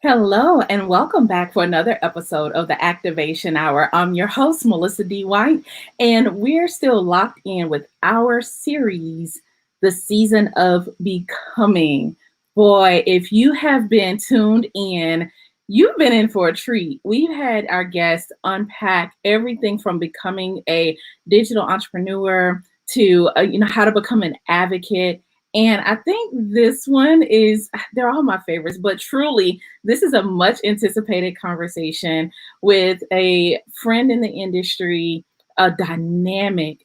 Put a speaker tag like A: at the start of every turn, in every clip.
A: Hello, and welcome back for another episode of the Activation Hour. I'm your host, Melissa D. White, and we're still locked in with our series, The Season of Becoming. Boy, if you have been tuned in, you've been in for a treat. We've had our guests unpack everything from becoming a digital entrepreneur to how to become an advocate. And I think this one they're all my favorites, but truly this is a much anticipated conversation with a friend in the industry, a dynamic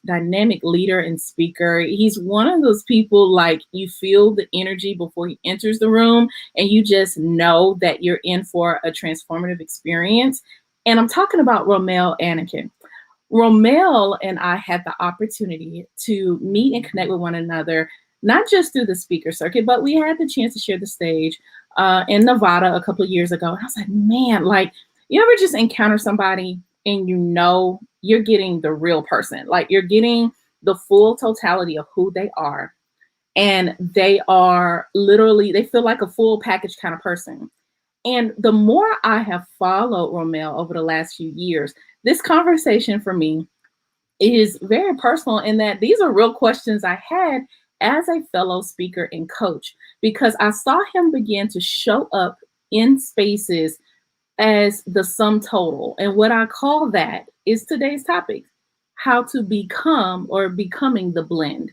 A: leader and speaker. He's one of those people like you feel the energy before he enters the room and you just know that you're in for a transformative experience. And I'm talking about Rommel Anacan. Rommel and I had the opportunity to meet and connect with one another, not just through the speaker circuit, but we had the chance to share the stage in Nevada a couple of years ago. And I was like, man, like, you ever just encounter somebody and you know you're getting the real person, like you're getting the full totality of who they are. And they are literally, they feel like a full package kind of person. And the more I have followed Rommel over the last few years, this conversation for me is very personal in that these are real questions I had as a fellow speaker and coach, because I saw him begin to show up in spaces as the sum total. And what I call that is today's topic, how to become or becoming the blend.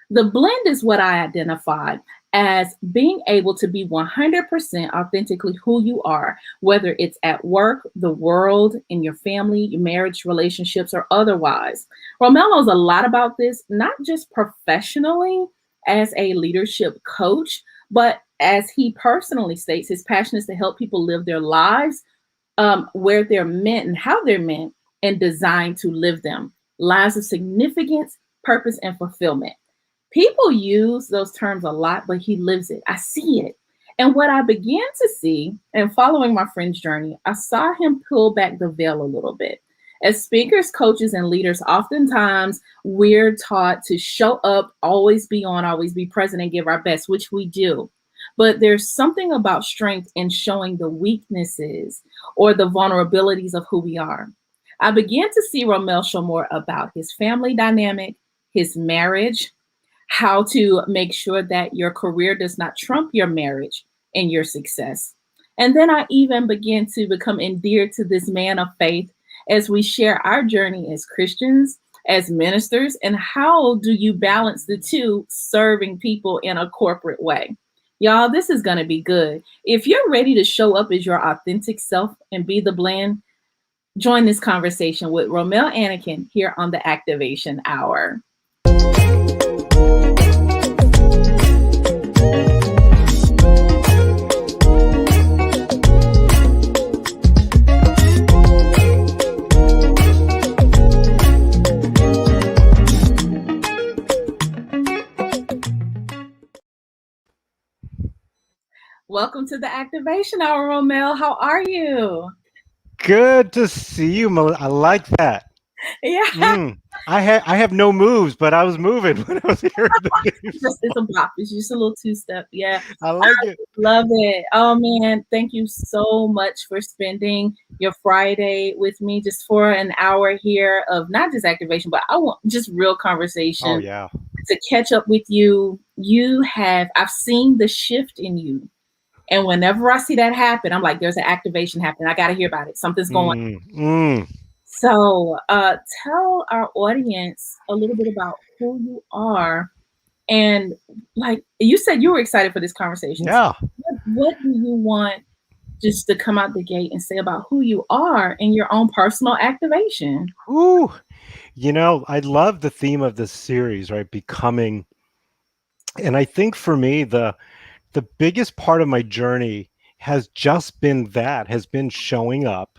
A: The blend is what I identified as being able to be 100% authentically who you are, whether it's at work, the world, in your family, your marriage, relationships, or otherwise. Rommel knows a lot about this, not just professionally as a leadership coach, but as he personally states, his passion is to help people live their lives where they're meant and how they're meant and designed to live them. Lives of significance, purpose, and fulfillment. People use those terms a lot, but he lives it. I see it. And what I began to see, and following my friend's journey, I saw him pull back the veil a little bit. As speakers, coaches, and leaders, oftentimes we're taught to show up, always be on, always be present, and give our best, which we do. But there's something about strength in showing the weaknesses or the vulnerabilities of who we are. I began to see Rommel show more about his family dynamic, his marriage, how to make sure that your career does not trump your marriage and your success. And then I even began to become endeared to this man of faith as we share our journey as Christians, as ministers, and how do you balance the two, serving people in a corporate way. Y'all, this is going to be good. If you're ready to show up as your authentic self and be the blend, join this conversation with Rommel Anacan here on the Activation Hour. Welcome to the Activation Hour, Rommel. How are you?
B: Good to see you, I like that.
A: Yeah,
B: I have no moves, but I was moving when I was hearing the theme
A: it's a
B: song.
A: bop. It's just a little two-step. Yeah,
B: I like it.
A: love it. Oh man, thank you so much for spending your Friday with me just for an hour here of not just activation, but I want just real
B: Oh
A: conversation
B: yeah.
A: to catch up with you. I've seen the shift in you. And whenever I see that happen, I'm like, there's an activation happening. I got to hear about it. Something's going on.
B: Mm, mm.
A: So tell our audience a little bit about who you are. And like you said, you were excited for this conversation. So
B: Yeah.
A: what do you want just to come out the gate and say about who you are in your own personal activation?
B: Ooh. I love the theme of this series, right? Becoming. And I think for me, the biggest part of my journey has been showing up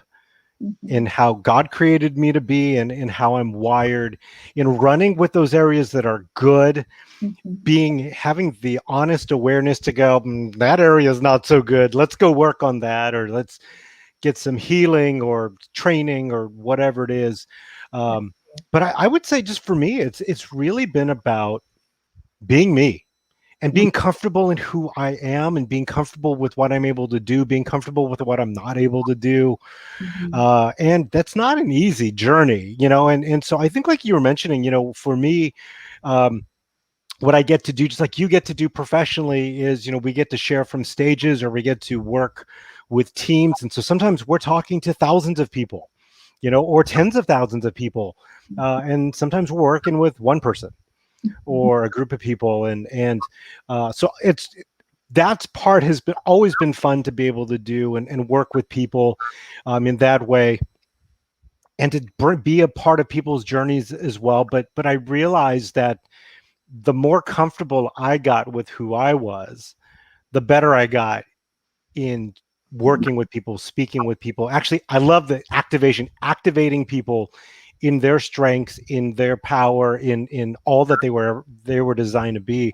A: Mhm.
B: in how God created me to be and in how I'm wired, in running with those areas that are good,
A: Mhm.
B: having the honest awareness to go, that area is not so good. Let's go work on that, or let's get some healing or training or whatever it is. But I would say just for me, it's really been about being me and being comfortable in who I am and being comfortable with what I'm able to do, being comfortable with what I'm not able to do.
A: Mhm.
B: And that's not an easy journey, and so I think, like you were mentioning, for me, um, what I get to do, just like you get to do professionally, is, we get to share from stages, or we get to work with teams. And so sometimes we're talking to thousands of people, or tens of thousands of people. And sometimes we're working with one person
A: Mhm.
B: or a group of people. So that's part has been always been fun to be able to do, and work with people in that way, and to be a part of people's journeys as well. But I realized that the more comfortable I got with who I was, the better I got in working with people, speaking with people. Actually, I love the activating people in their strengths, in their power, in all that they were designed to be.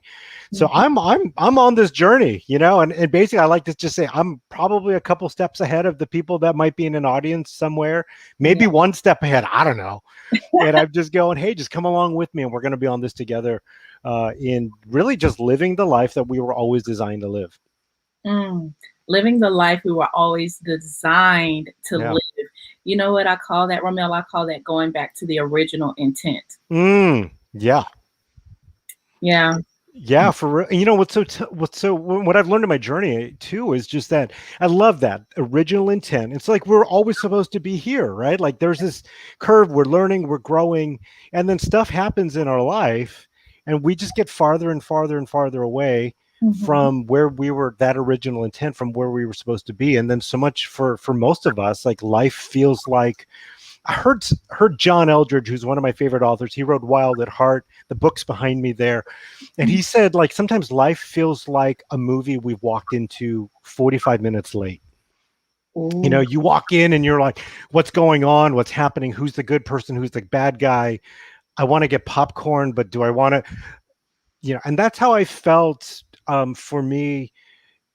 B: So
A: Mhm.
B: I'm on this journey, and basically I like to just say I'm probably a couple steps ahead of the people that might be in an audience somewhere,
A: Yeah.
B: maybe one step ahead. I don't know. And I'm just going, hey, just come along with me, and we're going to be on this together, in really just living the life that we were always designed to live.
A: Mm. Living the life we were always designed to
B: Yeah.
A: live. You know what I call that, Romel? I call that going back to the original intent.
B: Yeah.
A: Yeah.
B: Yeah, for real. You know what I've learned in my journey too is just that I love that original intent. It's like we're always supposed to be here, right? Like there's this curve, we're learning, we're growing, and then stuff happens in our life, and we just get farther and farther and farther away
A: Mhm.
B: from where we were, that original intent, from where we were supposed to be. And then so much for most of us, like life feels like, I heard John Eldridge, who's one of my favorite authors. He wrote Wild at Heart. The book's behind me there. And he said, like, sometimes life feels like a movie we've walked into 45 minutes late.
A: Ooh.
B: You walk in and you're like, what's going on? What's happening? Who's the good person? Who's the bad guy? I want to get popcorn, but do I want to, and that's how I felt, for me,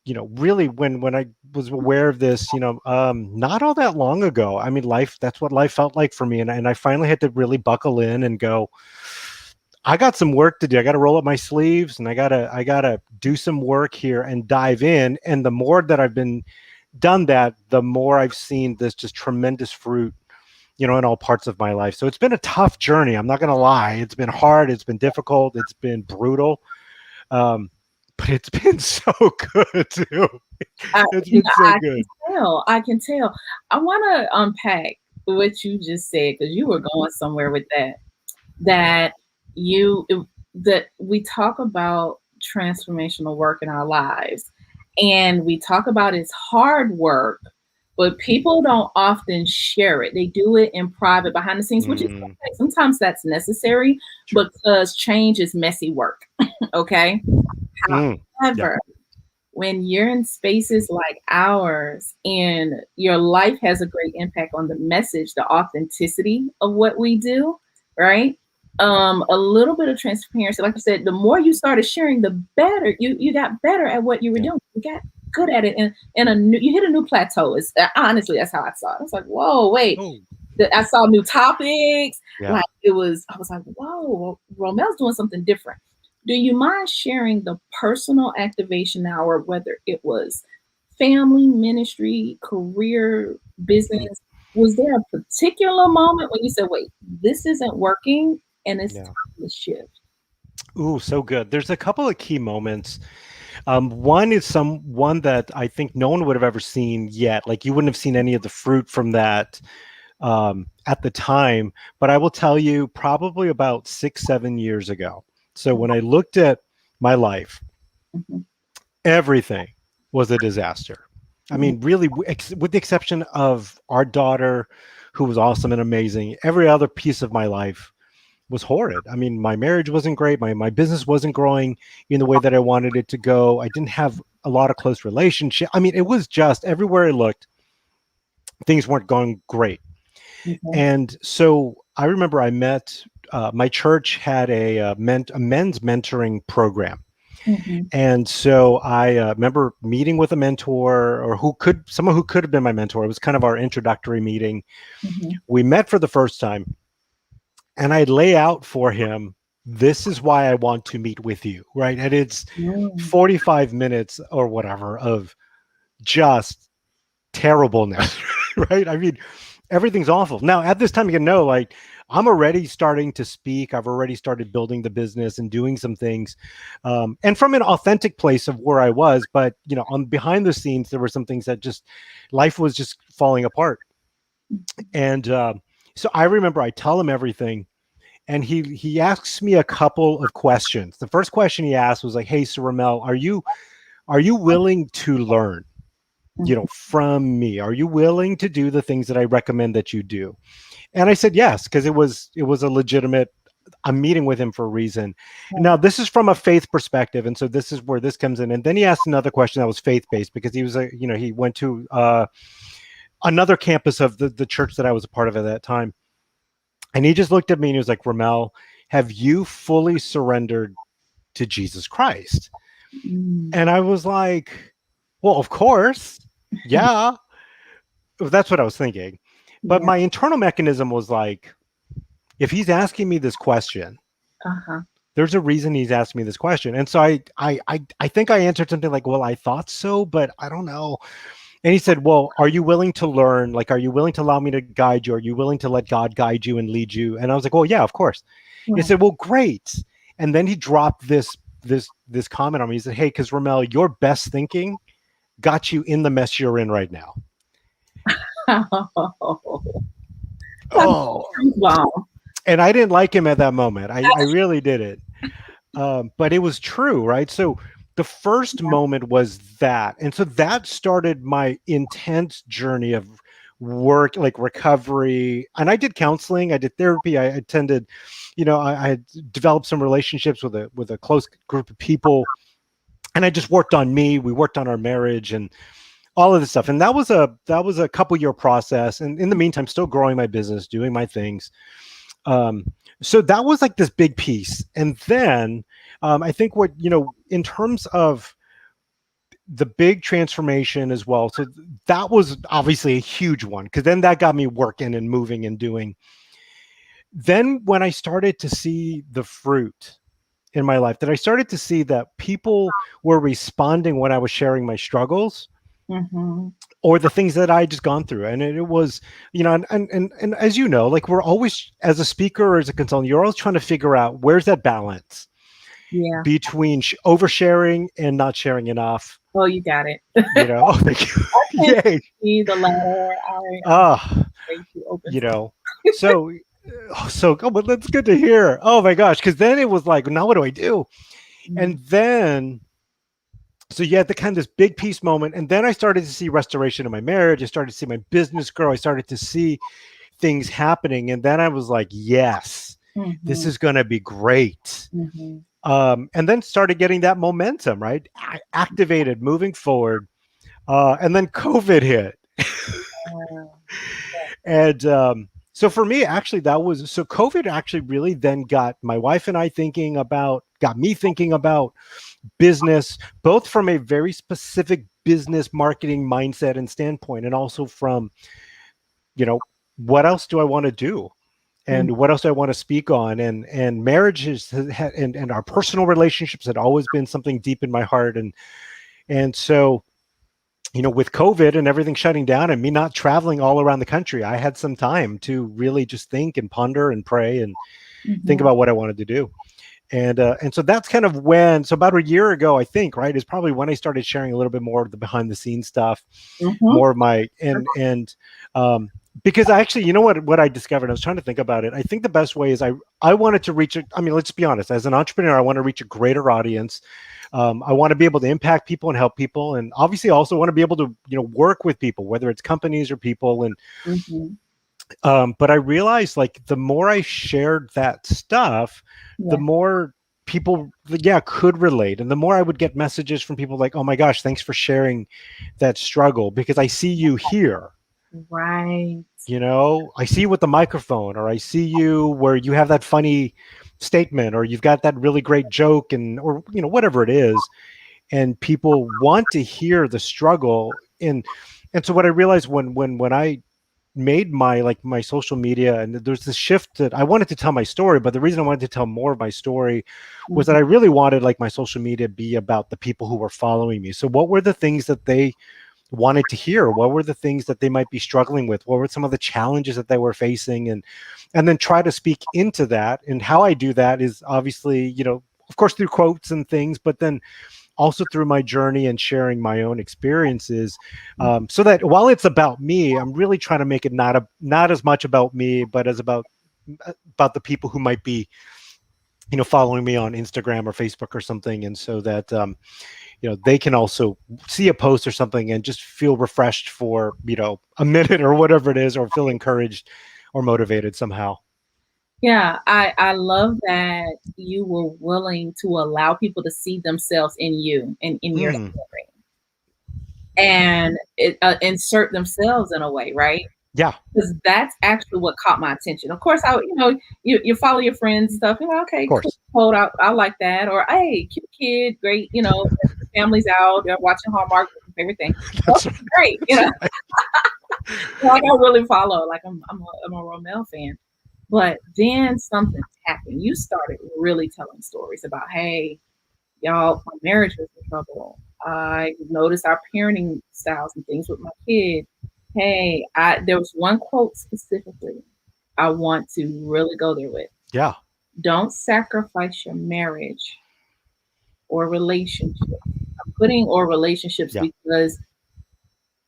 B: really when I was aware of this, not all that long ago. I mean, that's what life felt like for me. And I finally had to really buckle in and go, I got some work to do. I got to roll up my sleeves, and I gotta do some work here and dive in. And the more that I've been done that, the more I've seen this just tremendous fruit, in all parts of my life. So it's been a tough journey. I'm not going to lie. It's been hard. It's been difficult. It's been brutal. Um, but it's been so good too. It's been so
A: I can
B: good.
A: tell. I can tell. I want to unpack what you just said because you were going somewhere with that. That you that we talk about transformational work in our lives, and we talk about it's hard work, but people don't often share it. They do it in private behind the scenes, which is
B: Mm,
A: okay. Sometimes that's necessary
B: sure.
A: because change is messy work. Okay.
B: Mm, yeah.
A: However, when you're in spaces like ours and your life has a great impact on the message, the authenticity of what we do, right? A little bit of transparency, like I said, the more you started sharing, the better you got better at what you were
B: Yeah.
A: doing. You got good at it, and you hit a new plateau. It's honestly that's how I saw it. I was like, whoa, wait.
B: Oh,
A: I saw new topics.
B: yeah.
A: Like it was, I was like, whoa, Romel's doing something different. Do you mind sharing the personal activation hour, whether it was family, ministry, career,
B: Mm,
A: business? Was there a particular moment when you said, wait, this isn't working and it's
B: yeah.
A: time to shift?
B: Ooh, so good. There's a couple of key moments. One is one that I think no one would have ever seen yet. Like you wouldn't have seen any of the fruit from that, at the time. But I will tell you, probably about 6, 7 years ago. So when I looked at my life,
A: Mhm,
B: everything was a disaster. I
A: mhm,
B: mean, really, with the exception of our daughter, who was awesome and amazing, every other piece of my life was horrid. I mean, my marriage wasn't great. My business wasn't growing in the way that I wanted it to go. I didn't have a lot of close relationship. I mean, it was just everywhere I looked, things weren't going great.
A: mhm,
B: And so I remember I met, my church had a men's mentoring program.
A: mhm,
B: And so I remember meeting with a mentor, or someone who could have been my mentor. It was kind of our introductory meeting.
A: mhm,
B: We met for the first time, and I lay out for him this is why I want to meet with you, right? And it's
A: Mm.
B: 45 minutes or whatever of just terribleness, right? I mean, everything's awful. Now, at this time, you can know, like, I'm already starting to speak. I've already started building the business and doing some things, and from an authentic place of where I was. But on behind the scenes, there were some things that just life was just falling apart. And so I remember I tell him everything, and he asks me a couple of questions. The first question he asked was like, "Hey, Sir Ramel, are you willing to learn?" From me? Are you willing to do the things that I recommend that you do? And I said yes, because it was a legitimate. I'm meeting with him for a reason. Now, this is from a faith perspective, and so this is where this comes in. And then he asked another question that was faith based because he went to another campus of the church that I was a part of at that time, and he just looked at me and he was like, "Ramel, have you fully surrendered to Jesus Christ?"
A: Mm.
B: And I was like, "Well, of course, yeah." That's what I was thinking. But
A: Yeah.
B: my internal mechanism was like, if he's asking me this question,
A: Uh-huh.
B: there's a reason he's asking me this question. And so I think I answered something like, well, I thought so, but I don't know. And he said, well, are you willing to learn? Like, are you willing to allow me to guide you? Are you willing to let God guide you and lead you? And I was like, well, yeah, of course. He
A: Right.
B: said, well, great. And then he dropped this comment on me. He said, hey, because Ramel, your best thinking got you in the mess you're in right now.
A: Oh, that's
B: Oh,
A: bomb.
B: and I didn't like him at that moment. I really didn't. But it was true, right? So the first moment was that. And so that started my intense journey of work, like recovery. And I did counseling, I did therapy, I attended, I had developed some relationships with a close group of people. And I just worked on me. We worked on our marriage and all of this stuff. And that was a couple year process. And in the meantime, still growing my business, doing my things. Um, so that was like this big piece. And then I think what, in terms of the big transformation as well. So that was obviously a huge one because then that got me working and moving and doing. Then when I started to see the fruit in my life, that I started to see that people were responding when I was sharing my struggles
A: Mm-hmm.
B: or the things that I just gone through. And it was, and as you know, like we're always, as a speaker or as a consultant, you're always trying to figure out where's that balance
A: Yeah.
B: between oversharing and not sharing enough.
A: Oh, you got it.
B: Oh, thank you.
A: I can't
B: Yay.
A: see the latter. I'm
B: Ah,
A: way too open
B: you
A: to.
B: know, so, but that's good to hear. Oh my gosh. Cause then it was like, now what do I do?
A: Mm.
B: And then, so you had the kind of this big peace moment. And then I started to see restoration of my marriage. I started to see my business grow. I started to see things happening. And then I was like, yes, this
A: Mm-hmm.
B: is going to be great.
A: Mm-hmm.
B: And then started getting that momentum, right? Activated, moving forward. And then COVID hit. And so for me, actually, so COVID actually really then got my wife and I got me thinking about business, both from a very specific business marketing mindset and standpoint, and also from, you know, what else do I want to do?
A: Mm-hmm.
B: And what else do I want to speak on? And marriages and our personal relationships had always been something deep in my heart. And so, with COVID and everything shutting down and me not traveling all around the country, I had some time to really just think and ponder and pray and think
A: Mm-hmm.
B: about what I wanted to do. And so that's kind of so about a year ago, I think, right, is probably when I started sharing a little bit more of the behind the scenes stuff,
A: Mm-hmm.
B: more of my and because I actually, what I discovered, I was trying to think about it. I think the best way is I wanted to reach I mean, let's be honest, as an entrepreneur, I want to reach a greater audience. I want to be able to impact people and help people, and obviously also want to be able to work with people, whether it's companies or people. And
A: Mm-hmm.
B: but I realized, like, the more I shared that stuff, the
A: Yeah.
B: more people, yeah, could relate, and the more I would get messages from people like, oh my gosh, thanks for sharing that struggle, because I see you here.
A: Right.
B: I see you with the microphone, or I see you where you have that funny statement, or you've got that really great joke, and or whatever it is, and people want to hear the struggle. And so what I realized when I made my social media, and there's this shift that I wanted to tell my story, but the reason I wanted to tell more of my story was that
A: Mhm.
B: I really wanted like my social media to be about the people who were following me. So what were the things that they wanted to hear? What were the things that they might be struggling with? What were some of the challenges that they were facing? And then try to speak into that. And how I do that is obviously, of course, through quotes and things, but then also through my journey and sharing my own experiences, so that while it's about me, I'm really trying to make it not as much about me, but as about the people who might be following me on Instagram or Facebook or something, and so that they can also see a post or something and just feel refreshed for a minute or whatever it is, or feel encouraged or motivated somehow.
A: Yeah, I love that you were willing to allow people to see themselves in you and in your
B: Mm,
A: story, and insert themselves in a way, right?
B: yeah,
A: Because that's actually what caught my attention. Of course, you follow your friends and stuff. You're like,
B: of
A: okay, cool,
B: course.
A: quote, I like that, or hey, cute kid, great. The family's out, they're watching Hallmark, favorite thing.
B: That's
A: Okay, great.
B: that's right.
A: Like I really follow. Like I'm a Rommel fan. But then something happened. You started really telling stories about, hey, y'all, my marriage was in trouble. I noticed our parenting styles and things with my kid. Hey, there was one quote specifically I want to really go there with.
B: Yeah.
A: Don't sacrifice your marriage or relationship. I'm putting or relationships
B: Yeah.
A: because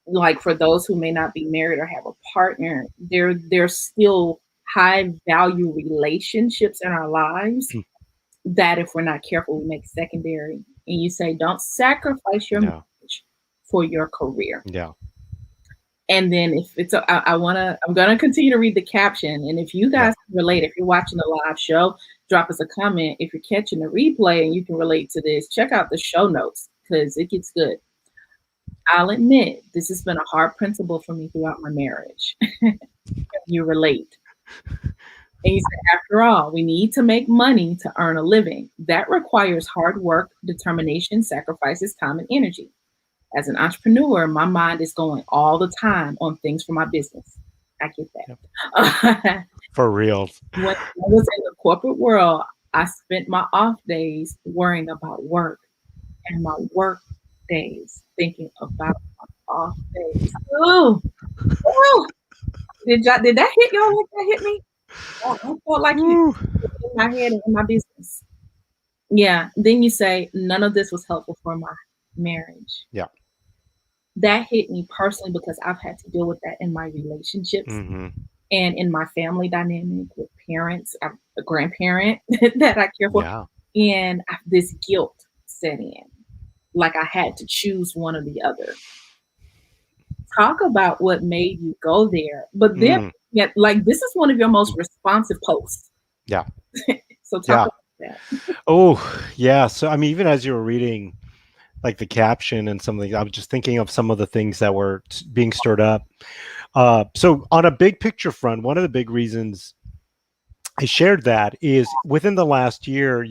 A: like for those who may not be married or have a partner, there's still high value relationships in our lives
B: Mm,
A: that if we're not careful, we make secondary. And you say, don't sacrifice your
B: yeah.
A: marriage for your career.
B: Yeah.
A: And then if it's, I'm gonna continue to read the caption. And if you
B: Yeah.
A: guys can relate, if you're watching the live show, drop us a comment. If you're catching the replay and you can relate to this, check out the show notes because it gets good. I'll admit this has been a hard principle for me throughout my marriage. You relate. And you say, after all, we need to make money to earn a living. That requires hard work, determination, sacrifices, time, and energy. As an entrepreneur, my mind is going all the time on things for my business. I get
B: Yep.
A: that.
B: For real.
A: When I was in the corporate world, I spent my off days worrying about work and my work days thinking about my off days. Oh, oh. Did that hit y'all like that hit me? I felt like you
B: Woo.
A: in my head and in my business. Yeah. Then you say none of this was helpful for my marriage.
B: Yeah.
A: That hit me personally because I've had to deal with that in my relationships
B: Hmm.
A: and in my family dynamic with parents. I'm a grandparent that I care for,
B: Yeah.
A: and this guilt set in, like I had to choose one or the other. Talk about what made you go there, but then
B: Mm,
A: yeah, like this is one of your most responsive posts.
B: yeah.
A: So talk
B: Yeah.
A: about that.
B: Oh, yeah. So, I mean, even as you were reading like the caption and something, I was just thinking of some of the things that were being stirred up. So, on a big picture front, one of the big reasons I shared that is within the last year,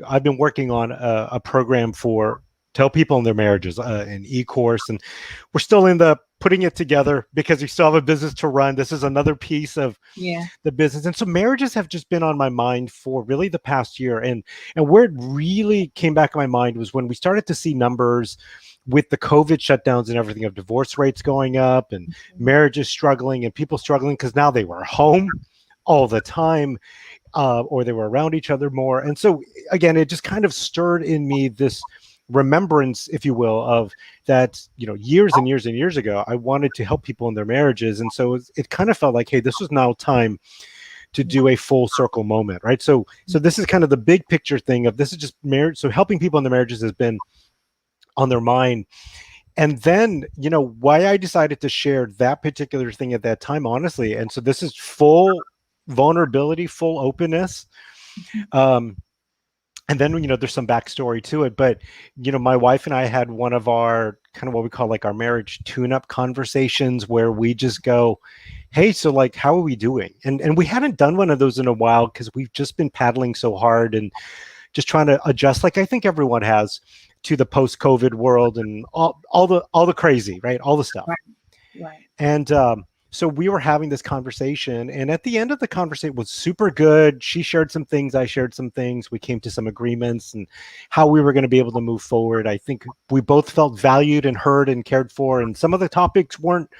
B: I've been working on a program for to help people in their marriages, an e-course, and we're still in the putting it together because we still have a business to run. This is another piece of
A: Yeah.
B: the business, and so marriages have just been on my mind for really the past year, and where it really came back in my mind was when we started to see numbers with the COVID shutdowns and everything of divorce rates going up and marriages struggling and people struggling because now they were home all the time, or they were around each other more. And so, again, it just kind of stirred in me this remembrance, if you will, of that, years and years and years ago, I wanted to help people in their marriages. And so it kind of felt like, hey, this was now time to do a full circle moment, right? So this is kind of the big picture thing of this is just marriage. So helping people in their marriages has been on their mind. And then, why I decided to share that particular thing at that time, honestly. And so this is full vulnerability, full openness. Um, and then, there's some backstory to it. But, my wife and I had one of our kind of what we call like our marriage tune-up conversations where we just go, hey, so like, how are we doing? And we hadn't done one of those in a while because we've just been paddling so hard and just trying to adjust, like I think everyone has, to the post-COVID world and all the crazy, right? All the stuff.
A: Right. Right.
B: And So we were having this conversation, and at the end of the conversation, it was super good. She shared some things, I shared some things. We came to some agreements and how we were going to be able to move forward. I think we both felt valued and heard and cared for, and some of the topics weren't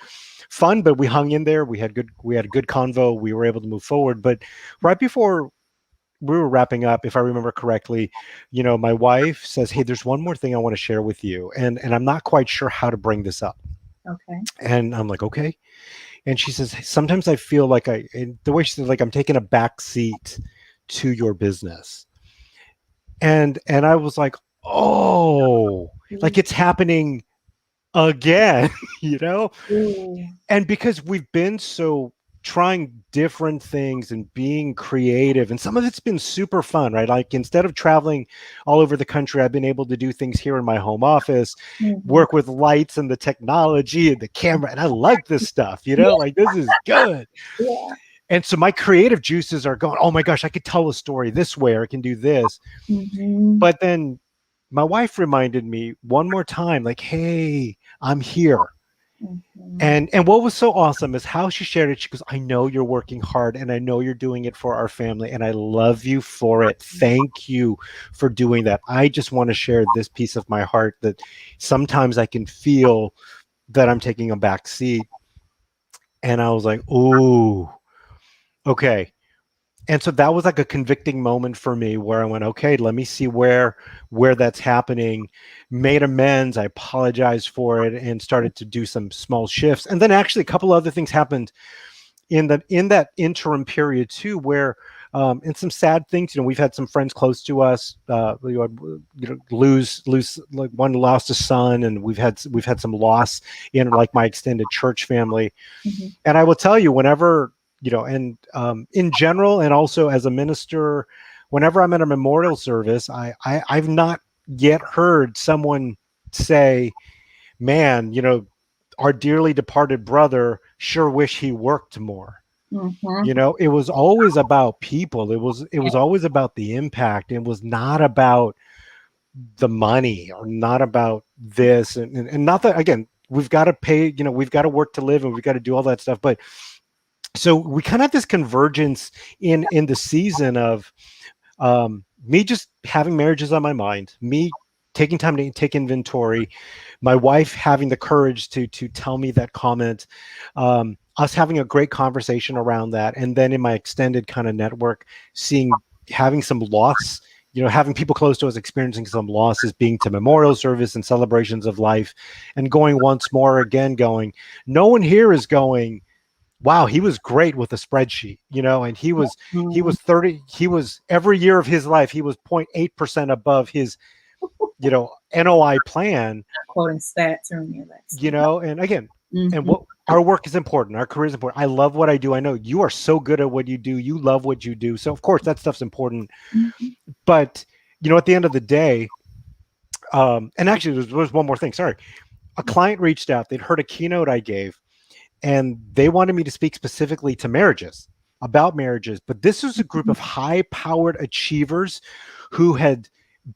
B: fun, but we hung in there. We had a good convo. We were able to move forward. But right before we were wrapping up, if I remember correctly, my wife says, "Hey, there's one more thing I want to share with you, and I'm not quite sure how to bring this up."
A: Okay.
B: And I'm like, "Okay." And she says, "Sometimes I feel like and the way she said, like, I'm taking a back seat to your business." And I was like, "Oh, like it's happening again," you know?
A: Ooh.
B: And because we've been so trying different things and being creative, and some of it's been super fun, right? Like instead of traveling all over the country, I've been able to do things here in my home office,
A: Mhm.
B: work with lights and the technology and the camera, and I like this stuff,
A: Yeah,
B: like this is good.
A: yeah.
B: And so my creative juices are going, oh my gosh, I could tell a story this way, or I can do this.
A: Mhm.
B: But then my wife reminded me one more time, like, hey, I'm here.
A: Mhm.
B: And what was so awesome is how she shared it. She goes, I know you're working hard and I know you're doing it for our family and I love you for it. Thank you for doing that. I just want to share this piece of my heart that sometimes I can feel that I'm taking a back seat. And I was like, ooh, okay. And so that was like a convicting moment for me where I went, okay, let me see where that's happening. Made amends, I apologized for it, and started to do some small shifts. And then actually a couple other things happened in that interim period too, where and some sad things. We've had some friends close to us, lose, like one lost a son, and we've had some loss in like my extended church family.
A: Mhm.
B: And I will tell you, whenever, and in general, and also as a minister, whenever I'm at a memorial service, I've not yet heard someone say, man, our dearly departed brother sure wish he worked more.
A: Mhm.
B: It was always about people. It was always about the impact. It was not about the money or not about this. And not that, again, we've got to pay, we've got to work to live and we've got to do all that stuff. But so we kind of have this convergence in the season of me just having marriages on my mind, me taking time to take inventory, my wife having the courage to tell me that comment, us having a great conversation around that, and then in my extended kind of network, having some loss. Having people close to us experiencing some losses, being to memorial service and celebrations of life, and going once more again, going, no one here is going, wow, he was great with a spreadsheet, and he was
A: Mhm.
B: 30, he was every year of his life, he was 0.8% above his, NOI plan,
A: Quoting stats or any of that stuff.
B: and again, and
A: Mhm.
B: what our work is important, our career is important. I love what I do. I know you are so good at what you do. You love what you do. So of course that stuff's important.
A: Mhm.
B: But at the end of the day, and actually there was one more thing. Sorry. A client reached out, they'd heard a keynote I gave, and they wanted me to speak specifically to marriages, about marriages. But this was a group of high powered achievers who had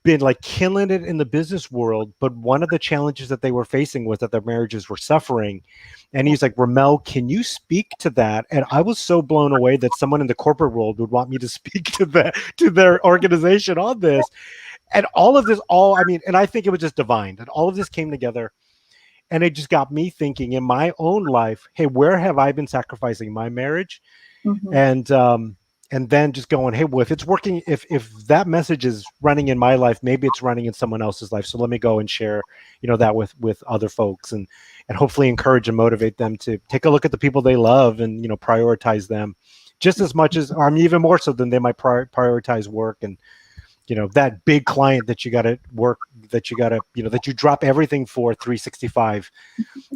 B: been like killing it in the business world. But one of the challenges that they were facing was that their marriages were suffering. And he's like, Rommel, can you speak to that? And I was so blown away that someone in the corporate world would want me to speak to their organization on this. And all of this, I mean, and I think it was just divine that all of this came together, and it just got me thinking in my own life, hey, where have I been sacrificing my marriage?
A: Mhm.
B: And then just going, hey, well, if it's working, if that message is running in my life, maybe it's running in someone else's life. So let me go and share, that with other folks, and hopefully encourage and motivate them to take a look at the people they love and prioritize them just as much as, or even more so than they might prioritize work. And that big client that you got to work, that you got to, that you drop everything for 365,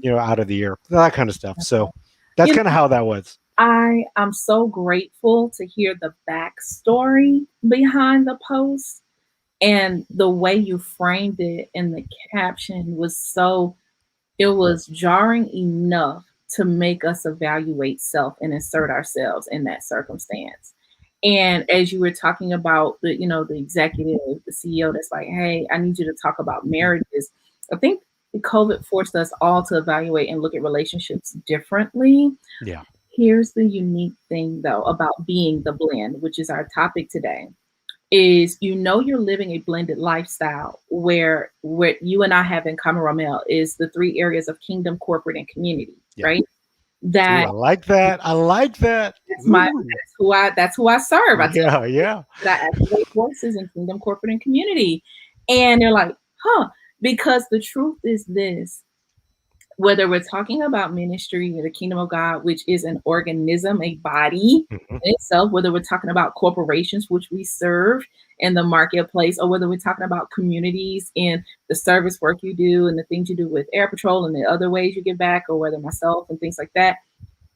B: out of the year, that kind of stuff. So that's
A: You
B: kind of
A: know,
B: how that was.
A: I am so grateful to hear the backstory behind the post, and the way you framed it in the caption was so, it was jarring enough to make us evaluate self and insert ourselves in that circumstance. And as you were talking about the executive, the CEO that's like, hey, I need you to talk about marriages. I think COVID forced us all to evaluate and look at relationships differently.
B: Yeah.
A: Here's the unique thing though about being the blend, which is our topic today, is you're living a blended lifestyle where what you and I have in common, Rommel, is the three areas of kingdom, corporate, and community,
B: Yeah.
A: right?
B: Ooh,
A: That
B: I like that. I like that. Ooh.
A: that's who I serve. I tell
B: Yeah, yeah.
A: that I activate voices in kingdom, corporate, and community. And they're like, huh, because the truth is this, whether we're talking about ministry or the kingdom of God, which is an organism, a body
B: Mhm.
A: in itself, whether we're talking about corporations, which we serve in the marketplace, or whether we're talking about communities and the service work you do and the things you do with Air Patrol and the other ways you give back, or whether myself and things like that,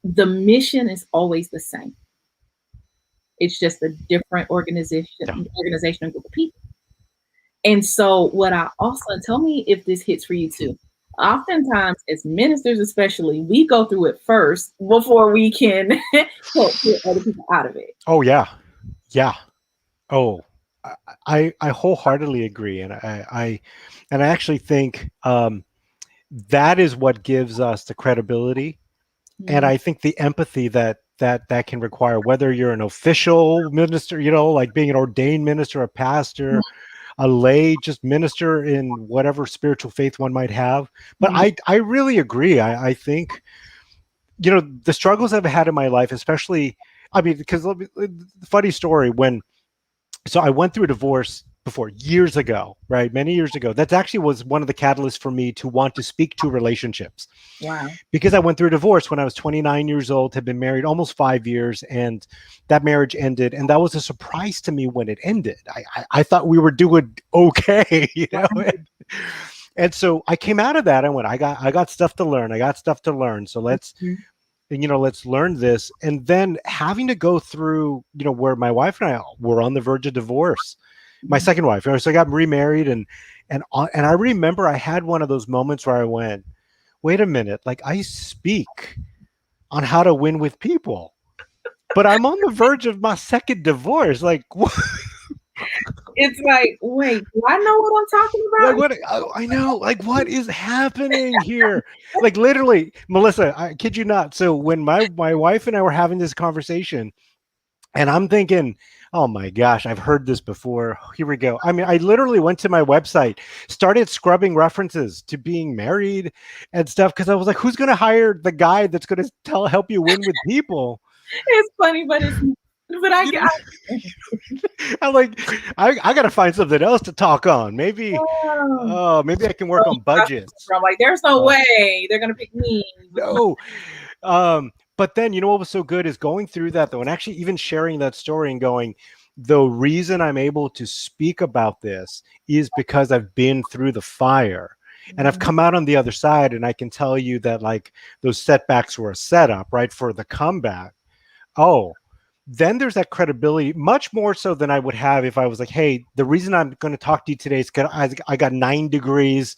A: the mission is always the same. It's just a different
B: Yeah.
A: organization and group of people. And so, what I also tell me if this hits for you too. Oftentimes, as ministers, especially, we go through it first before we can help get other people out of it.
B: Oh, yeah. Yeah. Oh, I wholeheartedly agree, and I actually think that is what gives us the credibility, and
A: Mhm.
B: I think the empathy that can require, whether you're an official minister, like being an ordained minister, a pastor, a lay just minister in whatever spiritual faith one might have. But
A: Mhm.
B: I really agree. I think the struggles I've had in my life, especially, I mean, because funny story, when so I went through a divorce before, years ago, right? Many years ago. That actually was one of the catalysts for me to want to speak to relationships,
A: Wow.
B: because I went through a divorce when I was 29 years old, had been married almost 5 years, and that marriage ended. And that was a surprise to me when it ended. I thought we were doing okay, And so I came out of that. I went, I got stuff to learn. I got stuff to learn. So
A: Mhm.
B: let's learn this. And then having to go through, where my wife and I were on the verge of divorce, my
A: Mhm.
B: second wife. So I got remarried, and I remember I had one of those moments where I went, wait a minute, like I speak on how to win with people, but I'm on the verge of my second divorce. Like, what?
A: It's like, wait, do I know what I'm talking
B: Like
A: about?
B: what? I know. Like, what is happening here? Like, literally, Melissa, I kid you not. So when my wife and I were having this conversation, and I'm thinking, oh my gosh, I've heard this before. Here we go. I mean, I literally went to my website, started scrubbing references to being married and stuff, because I was like, who's going to hire the guy that's going to help you win with people?
A: It's funny, but it's but I
B: You
A: get.
B: know, I'm like, I got to find something else to talk on. Maybe,
A: Oh,
B: maybe I can work on budgets.
A: I'm like, there's no
B: Uh,
A: way they're gonna pick me.
B: no, but then what was so good is going through that though, and actually even sharing that story and going, the reason I'm able to speak about this is because I've been through the fire and I've
A: Mhm.
B: come out on the other side, and I can tell you that, like, those setbacks were a setup, right, for the comeback. Oh, then there's that credibility, much more so than I would have if I was like, hey, the reason I'm going to talk to you today is because I got 9 degrees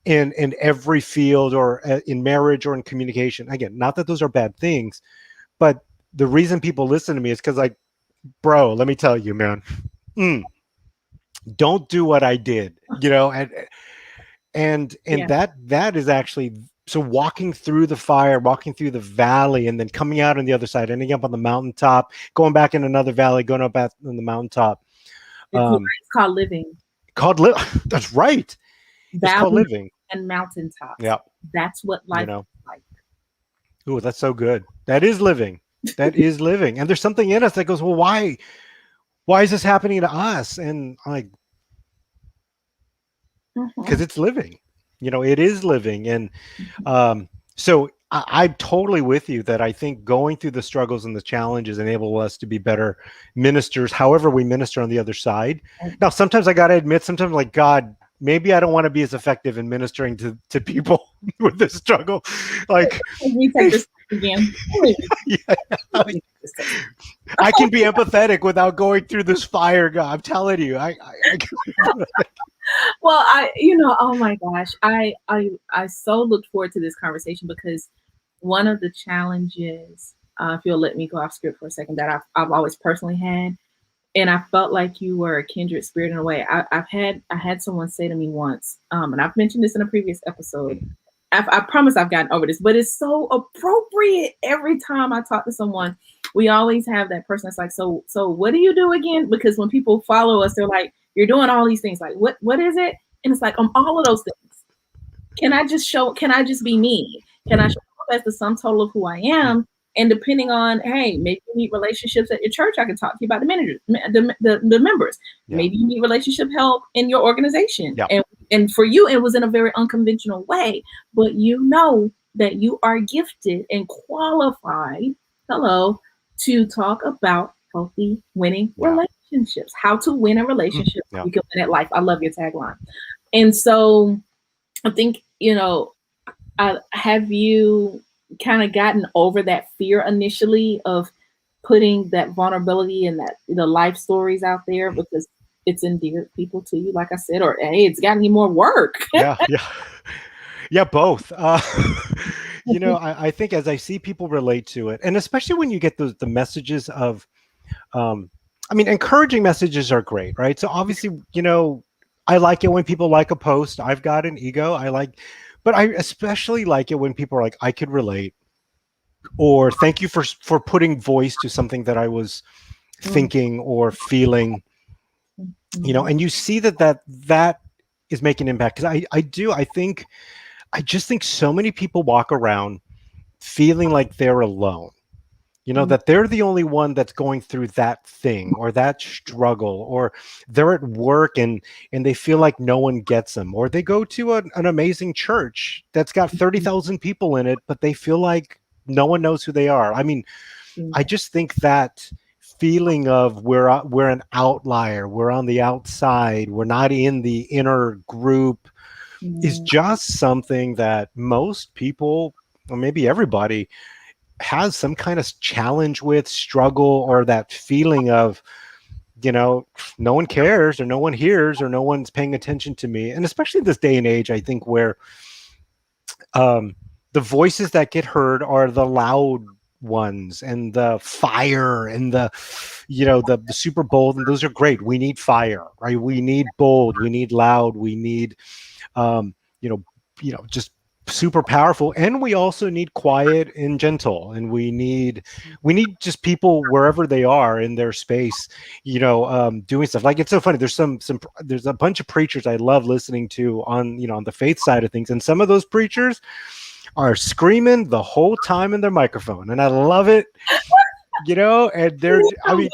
B: in every field, or in marriage or in communication. Again, not that those are bad things, but the reason people listen to me is because, like, bro, let me tell you, man, mm, don't do what I did, and
A: Yeah.
B: that is actually, so walking through the fire, walking through the valley, and then coming out on the other side, ending up on the mountaintop, going back in another valley, going up on the mountaintop. um
A: It's called living.
B: that's right, it's called
A: Valleys
B: living.
A: and mountaintops.
B: Yeah,
A: That's what
B: you
A: life
B: know
A: is like.
B: oh, that's so good. That is living. That is living. And there's something in us that goes, well, why is this happening to us? And I'm like, because
A: Mhm.
B: it's living. It is living. And so I'm totally with you that I think going through the struggles and the challenges enable us to be better ministers, however we minister on the other side. Now, sometimes I got to admit, sometimes, like, God, maybe I don't want to be as effective in ministering to people with this struggle. Like,
A: Retake this again.
B: yeah, I can be empathetic without going through this fire, God. I'm telling you,
A: Well, oh my gosh, I so looked forward to this conversation because one of the challenges, if you'll let me go off script for a second, that I've always personally had and I felt like you were a kindred spirit in a way. I had someone say to me once, and I've mentioned this in a previous episode. I promise I've gotten over this, but it's so appropriate every time I talk to someone. We always have that person that's like, so what do you do again? Because when people follow us, they're like, you're doing all these things. Like, what is it? And it's like, all of those things. Can I just be me? Can I show up as the sum total of who I am? And depending on, hey, maybe you need relationships at your church, I can talk to you about the managers, the members.
B: Yeah.
A: Maybe you need relationship help in your organization.
B: Yeah.
A: And for you, it was in a very unconventional way, but you know that you are gifted and qualified, hello, to talk about healthy winning
B: Yeah.
A: relationships, how to win a relationship.
B: Yeah.
A: You can win at life. I love your tagline. And so I think, have you kind of gotten over that fear initially of putting that vulnerability and that the life stories out there because it's endeared people to you, like I said, or hey, it's gotten you more work?
B: Yeah. Yeah. Yeah, both. I think as I see people relate to it, and especially when you get the messages of, um, I mean, encouraging messages are great, right? So obviously, I like it when people like a post. I've got an ego. But I especially like it when people are like, I could relate, or thank you for putting voice to something that I was thinking or feeling,
A: Mhm.
B: and you see that is making an impact. Because I just think so many people walk around feeling like they're alone,
A: Mhm.
B: that they're the only one that's going through that thing or that struggle, or they're at work and they feel like no one gets them, or they go to an amazing church that's got 30,000 people in it, but they feel like no one knows who they are. I mean, I
A: Yeah.
B: just think that feeling of we're an outlier, we're on the outside, we're not in the inner group, is
A: Yeah.
B: just something that most people, or maybe everybody, has some kind of challenge with, struggle, or that feeling of, no one cares or no one hears or no one's paying attention to me. And especially this day and age, I think, where the voices that get heard are the loud ones and the fire and the super bold, and those are great. We need fire, right? We need bold, we need loud, we need um, just super powerful, and we also need quiet and gentle, and we need just people wherever they are in their space, doing stuff. Like, it's so funny. There's a bunch of preachers I love listening to on the faith side of things, and some of those preachers are screaming the whole time in their microphone, and I love it. And they're, I mean,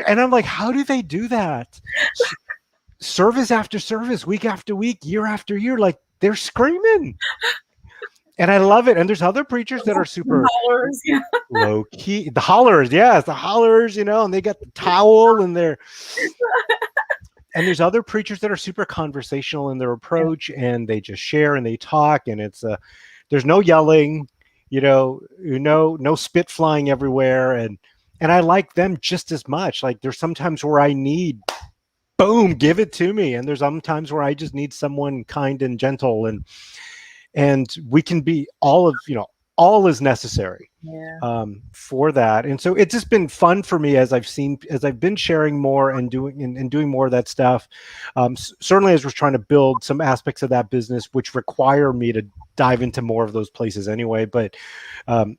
B: and I'm like, how do they do that? Service after service, week after week, year after year, like they're screaming. And I love it. And there's other preachers that are super
A: Hollers, yeah.
B: low key. The hollers, yes, the hollers, and they got the towel and there's other preachers that are super conversational in their
A: Yeah.
B: approach, and they just share and they talk, and there's no yelling, no spit flying everywhere. And I like them just as much. Like, there's sometimes where I need, boom, give it to me. And there's sometimes where I just need someone kind and gentle, and we can be all is necessary
A: Yeah.
B: for that. And so it's just been fun for me as I've been sharing more and doing more of that stuff. Certainly as we're trying to build some aspects of that business, which require me to dive into more of those places anyway. But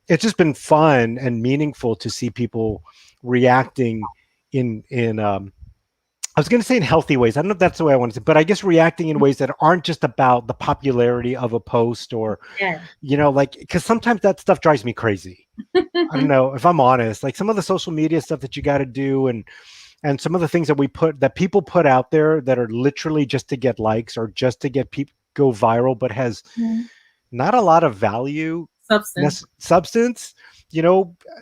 B: it's just been fun and meaningful to see people reacting in I was going to say in healthy ways. I don't know if that's the way I want to say, but I guess reacting in ways that aren't just about the popularity of a post, or,
A: Yeah.
B: like, because sometimes that stuff drives me crazy. I don't know, if I'm honest, like some of the social media stuff that you got to do, and some of the things that people put out there that are literally just to get likes or just to get people go viral, but has
A: Mhm.
B: not a lot of value,
A: Substance.
B: substance.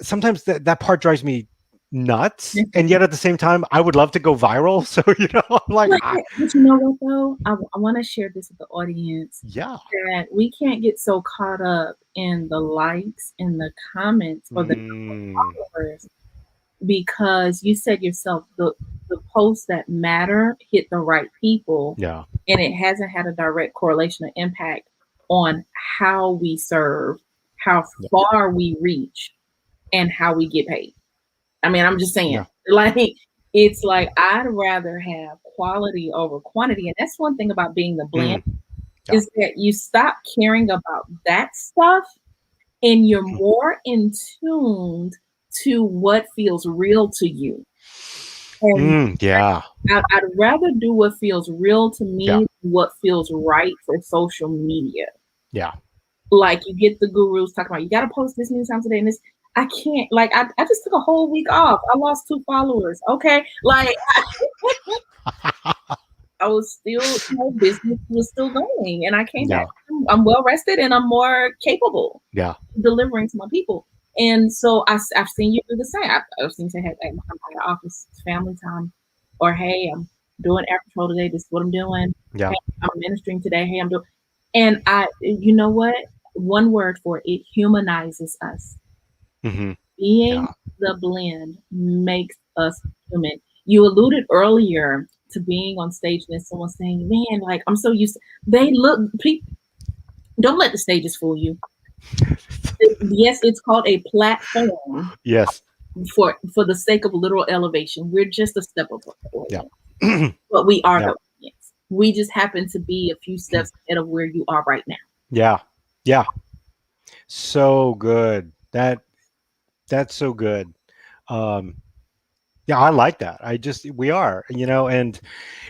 B: Sometimes that part drives me nuts, and yet at the same time I would love to go viral. So I'm like,
A: But you know what though? I want to share this with the audience
B: yeah.
A: that we can't get so caught up in the likes and the comments or the
B: Mm,
A: followers because you said yourself the posts that matter hit the right people
B: yeah.
A: and it hasn't had a direct correlation or impact on how we serve, how
B: Yeah.
A: far we reach, and how we get paid. I mean, I'm just saying,
B: Yeah.
A: like, it's like I'd rather have quality over quantity. And that's one thing about being the blend
B: Mm, yeah.
A: is that you stop caring about that stuff and you're more in tuned to what feels real to you. And
B: Yeah.
A: I'd rather do what feels real to
B: Yeah.
A: me than what feels right for social media.
B: Yeah.
A: Like you get the gurus talking about you got to post this many times a day and this. I can't. Like I just took a whole week off. I lost 2 followers. Okay, like I was still, business was still going, and I came back.
B: Yeah.
A: I'm well rested and I'm more capable
B: Yeah.
A: of delivering to my people. And so I've seen you do the same. I've seen you say, "Hey, I'm at the office, it's family time," or "Hey, I'm doing air patrol today. This is what I'm doing.
B: Yeah.
A: Hey, I'm ministering today. Hey, I'm doing." And you know what? One word for it, it humanizes us.
B: Hmm.
A: Being
B: Yeah.
A: the blend makes us human. You alluded earlier to being on stage and then someone saying, "Man, like I'm so used to." They look. Don't let the stages fool you. Yes, it's called a platform
B: Yes.
A: for the sake of literal elevation. We're just a step above the
B: Yeah.
A: audience, but we are
B: Yeah.
A: the audience. We just happen to be a few steps ahead of where you are right now.
B: Yeah. Yeah. So good. That's so good. Um, yeah, I like that. We are, and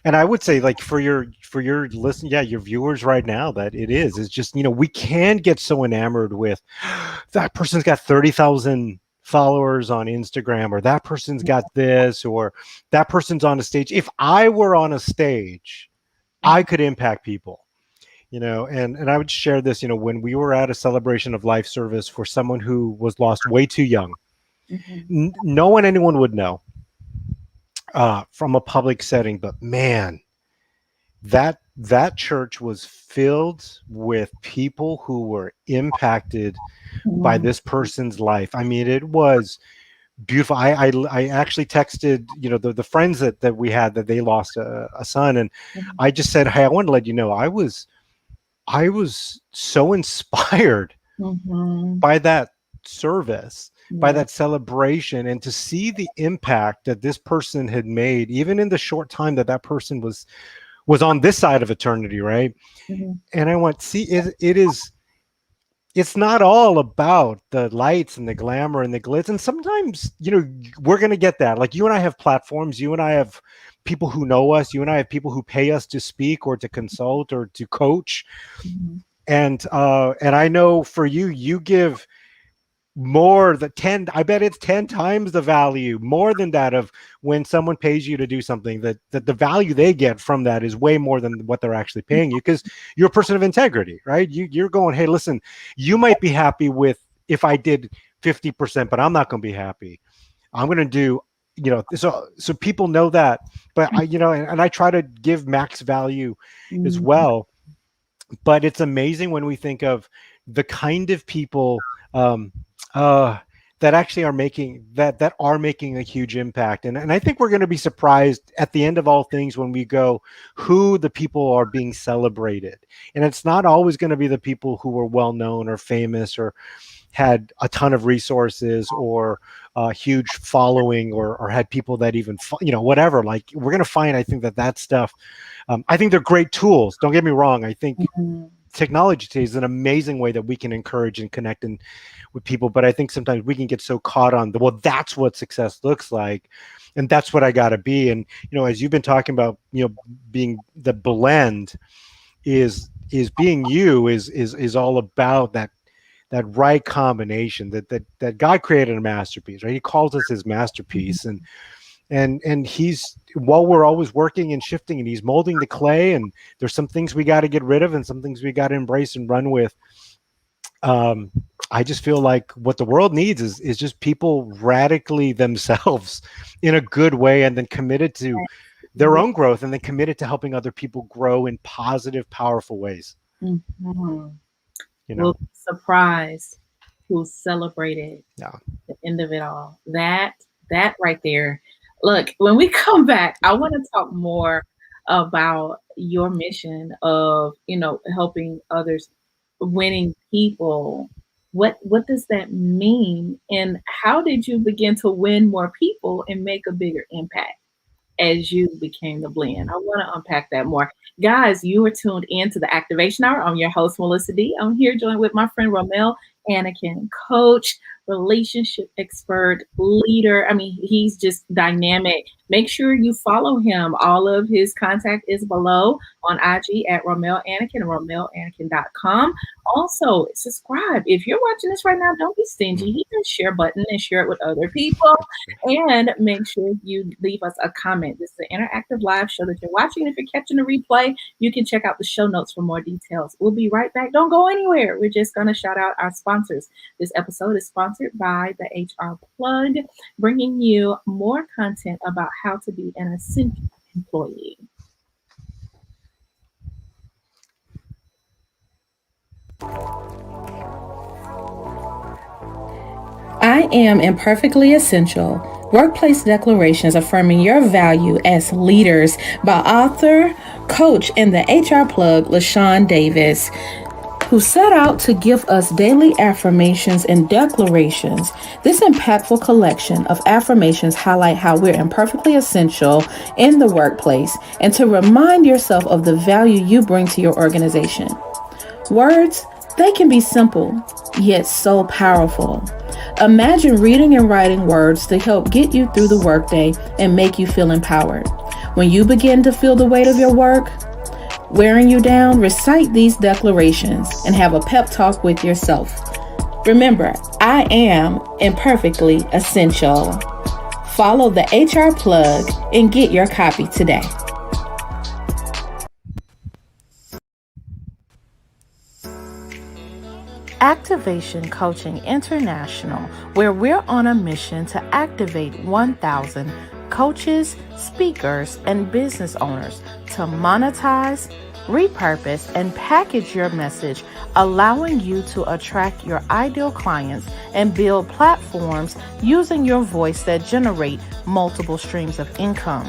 B: I would say like for your listen, yeah, your viewers right now, that it's just, we can get so enamored with that person's got 30,000 followers on Instagram, or that person's got this, or that person's on a stage. If I were on a stage, I could impact people. And I would share this, when we were at a celebration of life service for someone who was lost way too young.
A: Mhm.
B: No one, anyone would know from a public setting, but man, that church was filled with people who were impacted by
A: Mhm.
B: this person's life. I mean, it was beautiful. I actually texted, the friends that we had, that they lost a son, and
A: Mhm.
B: I just said, hey, I want to let you know, I was so inspired
A: Mhm.
B: by that service, by
A: Yeah.
B: that celebration, and to see the impact that this person had made, even in the short time that that person was on this side of eternity, right?
A: Mhm.
B: And I went, see, it's not all about the lights and the glamour and the glitz. And sometimes, we're going to get that. Like, you and I have platforms, you and I have people who know us, you and I have people who pay us to speak or to consult or to coach.
A: Mhm.
B: And I know for you, you give more than 10, I bet it's 10 times the value, more than that, of when someone pays you to do something, that the value they get from that is way more than what they're actually paying you, because you're a person of integrity, right? You're going, hey, listen, you might be happy with if I did 50%, but I'm not going to be happy. I'm going to do, so people know that. But and I try to give max value as
A: Mhm.
B: well. But it's amazing when we think of the kind of people, uh, that actually are making a huge impact. And I think we're going to be surprised at the end of all things when we go, who the people are being celebrated. And it's not always going to be the people who were well known or famous or had a ton of resources or a huge following, or had people that even whatever. Like, we're going to find, I think, that stuff, I think they're great tools, don't get me wrong. I think
A: Mhm.
B: technology today is an amazing way that we can encourage and connect with people, but I think sometimes we can get so caught on well, that's what success looks like, and that's what I got to be. And as you've been talking about, being the blend, is being you, is all about that right combination, that God created a masterpiece, right? He calls us his
A: Mhm.
B: masterpiece. And he's, while we're always working and shifting, and he's molding the clay, and there's some things we got to get rid of and some things we got to embrace and run with. um I just feel like what the world needs is just people radically themselves in a good way, and then committed to their own growth, and then committed to helping other people grow in positive, powerful ways.
A: Mhm.
B: you
A: Will
B: know
A: be surprised who celebrated
B: yeah.
A: the end of it all. That right there. Look, when we come back, I want to talk more about your mission of, helping others, winning people What does that mean? And how did you begin to win more people and make a bigger impact as you became the blend? I want to unpack that more. Guys, you are tuned in to the Activation Hour. I'm your host, Melissa D. I'm here joined with my friend Rommel Anacan, coach, relationship expert, leader. I mean, he's just dynamic. Make sure you follow him. All of his contact is below on IG at Rommel Anacan, RommelAnacan.com. Also, subscribe. If you're watching this right now, don't be stingy. Hit the share button and share it with other people. And make sure you leave us a comment. This is an interactive live show that you're watching. If you're catching the replay, you can check out the show notes for more details. We'll be right back. Don't go anywhere. We're just going to shout out our sponsors. This episode is sponsored by the HR Plug, bringing you more content about how to be an essential employee. I am imperfectly essential. Workplace declarations affirming your value as leaders by author, coach, and the HR plug, LaShawn Davis, who set out to give us daily affirmations and declarations. This impactful collection of affirmations highlight how we're imperfectly essential in the workplace and to remind yourself of the value you bring to your organization. Words, they can be simple, yet so powerful. Imagine reading and writing words to help get you through the workday and make you feel empowered. When you begin to feel the weight of your work wearing you down, recite these declarations and have a pep talk with yourself. Remember, I am imperfectly essential. Follow the HR plug and get your copy today. Activation Coaching International, where we're on a mission to activate 1,000 coaches, speakers, and business owners to monetize, repurpose, and package your message, allowing you to attract your ideal clients and build platforms using your voice that generate multiple streams of income.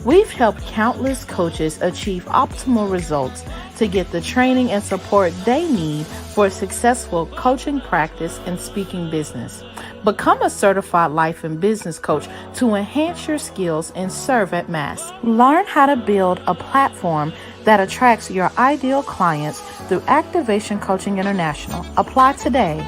A: We've helped countless coaches achieve optimal results to get the training and support they need for a successful coaching practice and speaking business. Become a certified life and business coach to enhance your skills and serve at mass. Learn how to build a platform that attracts your ideal clients through Activation Coaching International. Apply today.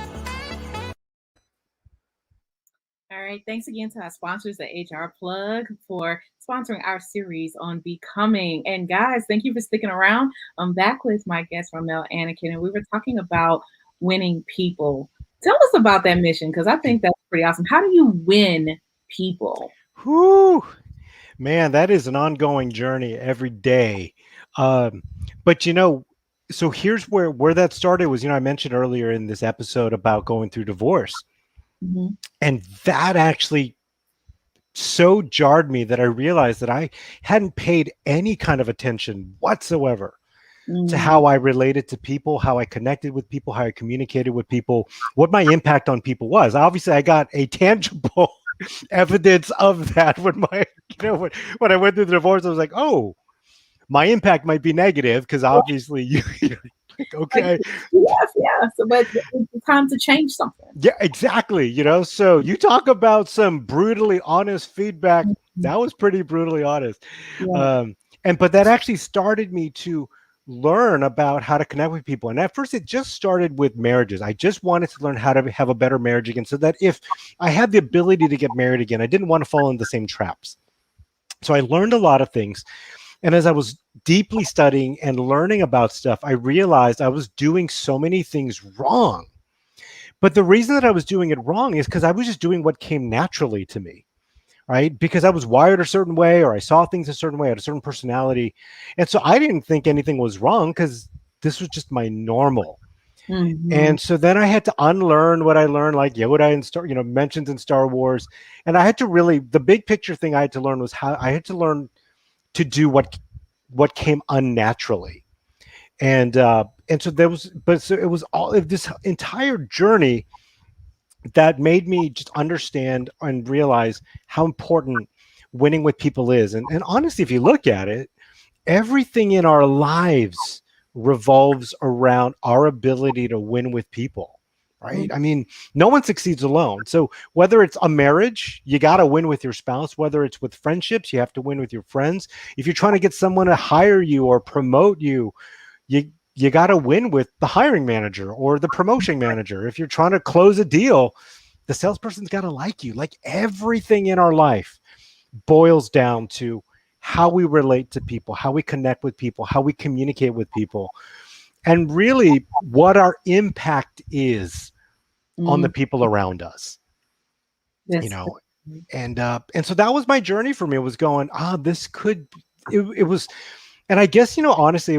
A: All right. Thanks again to our sponsors, the HR Plug, for sponsoring our series on becoming. And guys, thank you for sticking around. I'm back with my guest, Rommel Anacan, and we were talking about winning people. Tell us about that mission, because I think that's pretty awesome. How do you win people?
B: Whew, man, that is an ongoing journey every day. Um, but so here's where that started was, I mentioned earlier in this episode about going through divorce.
A: Mm-hmm.
B: And that actually so jarred me that I realized that I hadn't paid any kind of attention whatsoever to how I related to people, how I connected with people, how I communicated with people, what my impact on people was. Obviously, I got a tangible evidence of that when when I went through the divorce. I was like, oh, my impact might be negative because obviously you're like, okay.
A: Yeah. So, but it's time to change something.
B: Yeah, exactly. So you talk about some brutally honest feedback. That was pretty brutally honest.
A: Yeah.
B: But that actually started me to learn about how to connect with people. And at first it just started with marriages. I just wanted to learn how to have a better marriage again, so that if I had the ability to get married again, I didn't want to fall into the same traps. So I learned a lot of things. And as I was deeply studying and learning about stuff, I realized I was doing so many things wrong. But the reason that I was doing it wrong is because I was just doing what came naturally to me, right? Because I was wired a certain way, or I saw things a certain way, I had a certain personality. And so I didn't think anything was wrong because this was just my normal.
A: Mm-hmm.
B: And so then I had to unlearn what I learned, like Yoda mentions in Star Wars. And I had to really, the big picture thing I had to learn was how I had to learn to do what came unnaturally. And so there was, but so it was all of this entire journey that made me just understand and realize how important winning with people is. And honestly, if you look at it, everything in our lives revolves around our ability to win with people. right? I mean, no one succeeds alone. So whether it's a marriage, you got to win with your spouse. Whether it's with friendships, you have to win with your friends. If you're trying to get someone to hire you or promote you, you got to win with the hiring manager or the promotion manager. If you're trying to close a deal, the salesperson's got to like you. Like everything in our life boils down to how we relate to people, how we connect with people, how we communicate with people, and really what our impact is on the
A: Mm,
B: people around us, you
A: that's
B: know. And so that was my journey for me. It was going, this could, it was, and I guess, honestly,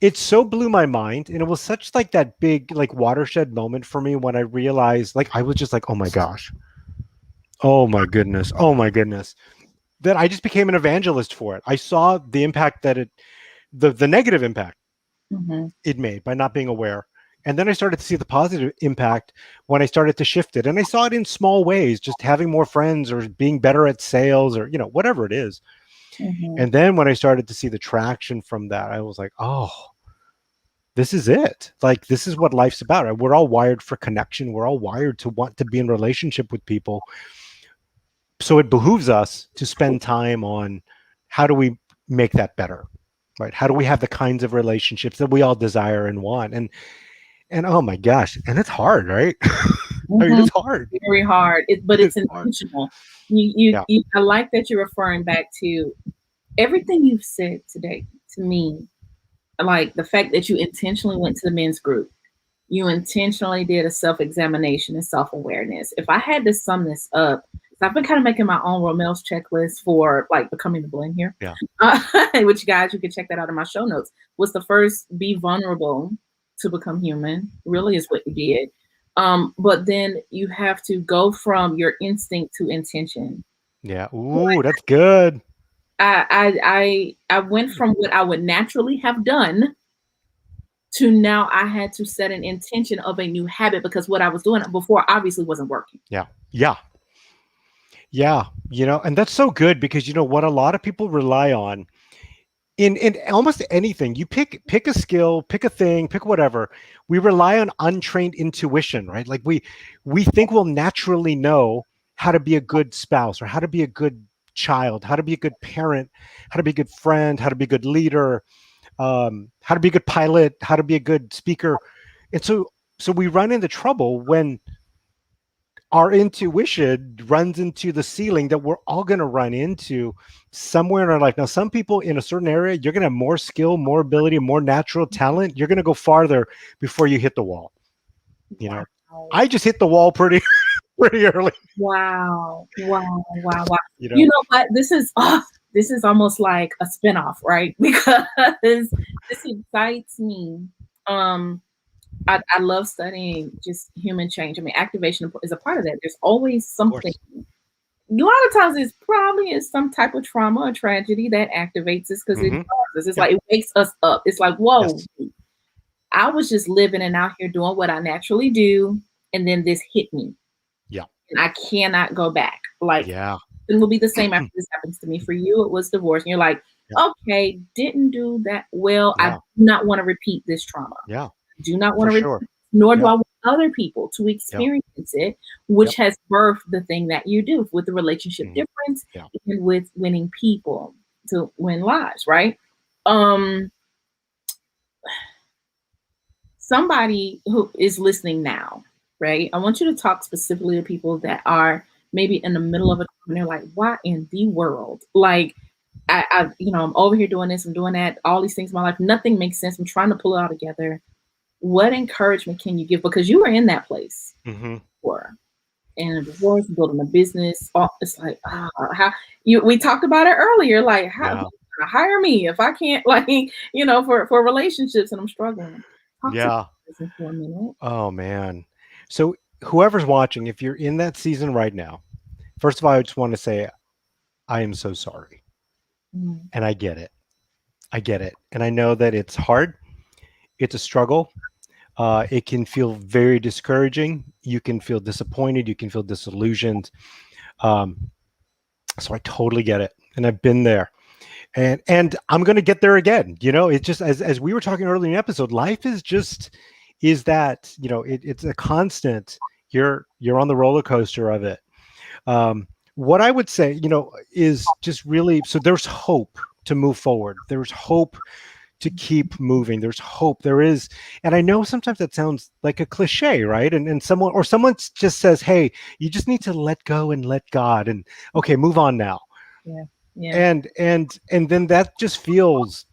B: it so blew my mind, and it was such like that big like watershed moment for me when I realized, like, I was just like, oh my gosh, oh my goodness, that I just became an evangelist for it. I saw the impact that the negative impact
A: mhm,
B: it made by not being aware. And then I started to see the positive impact when I started to shift it. And I saw it in small ways, just having more friends or being better at sales or, whatever it is.
A: mhm.
B: And then when I started to see the traction from that, I was like, oh, this is it. Like, this is what life's about. We're all wired for connection. We're all wired to want to be in relationship with people. So it behooves us to spend time on how do we make that better, right? How do we have the kinds of relationships that we all desire and want? And oh my gosh, and it's hard, right? I mean,
A: Mhm.
B: it's hard.
A: Very hard, but it's
B: It's hard.
A: intentional. You
B: Yeah.
A: you I like that you're referring back to everything you've said today to me, like the fact that you intentionally went to the men's group. You intentionally did a self-examination and self-awareness. If I had to sum this up, so I've been kind of making my own Romel's checklist for like becoming the blend here,
B: Yeah.
A: uh, which guys, you can check that out in my show notes. Was the first be vulnerable to become human? Really is what you did. But then you have to go from your instinct to intention.
B: Yeah. Ooh, that's good.
A: I went from what I would naturally have done to now I had to set an intention of a new habit because what I was doing before obviously wasn't working.
B: Yeah. Yeah. Yeah. And that's so good because what a lot of people rely on in almost anything. You pick a skill, pick a thing, pick whatever. We rely on untrained intuition, right? Like we think we'll naturally know how to be a good spouse or how to be a good child, how to be a good parent, how to be a good friend, how to be a good leader, how to be a good pilot, how to be a good speaker. And so we run into trouble when our intuition runs into the ceiling that we're all going to run into somewhere in our life. Now, some people in a certain area, you're going to have more skill, more ability, more natural talent. You're going to go farther before you hit the wall. You know,
A: Wow.
B: I just hit the wall pretty pretty early.
A: Wow. Wow. Wow. Wow.
B: You
A: You
B: know,
A: know what? This is almost like a spinoff, right? Because this excites me. Um, I love studying just human change. I mean, activation is a part of that. There's always
B: of
A: something.
B: course.
A: A lot of times, it's probably is some type of trauma or tragedy that activates us because it
B: Hmm.
A: does. It's
B: Yeah.
A: like it wakes us up. It's like, whoa,
B: Yes.
A: I was just living and out here doing what I naturally do, and then this hit me,
B: Yeah.
A: and I cannot go back. Like
B: Yeah.
A: it will be the same after this happens to me. For you, it was divorce, and you're like,
B: Yeah.
A: okay, didn't do that well. I do
B: Yeah.
A: not want to repeat this trauma.
B: Yeah.
A: Do not want
B: For
A: to repeat,
B: sure.
A: nor do
B: Yeah.
A: I want other people to
B: Yeah.
A: experience it,
B: Yep.
A: which has birthed the thing that you do with the relationship
B: Mhm.
A: difference
B: Yeah.
A: and with winning people to win lives, right? Um, Somebody who is listening now, right? I want you to talk specifically to people that are maybe in the middle of it and they're like, why in the world? Like, I'm over here doing this, I'm doing that, all these things in my life, nothing makes sense. I'm trying to pull it all together. What encouragement can you give? Because you were in that place
B: Hmm.
A: before, and a divorce, building a business. It's like, how we talked about it earlier. Like, how
B: Yeah.
A: hire me if I can't, like, for relationships, and I'm struggling. Talk to
B: Yeah.
A: me for a minute.
B: Oh man. So whoever's watching, if you're in that season right now, first of all, I just want to say I am so sorry.
A: Mm,
B: And I get it. I get it. And I know that it's hard. It's a struggle. It can feel very discouraging. You can feel disappointed. You can feel disillusioned. Um, so I totally get it. And I've been there. And I'm going to get there again. It's just as we were talking earlier in the episode, life is just is that, it's a constant. You're on the roller coaster of it. What I would say, is just really, so there's hope to move forward. There's hope to keep moving. There's hope. There is, and I know sometimes that sounds like a cliche, right? And someone just says, "Hey, you just need to let go and let God, and okay, move on now."
A: Yeah. Yeah.
B: And then that just feels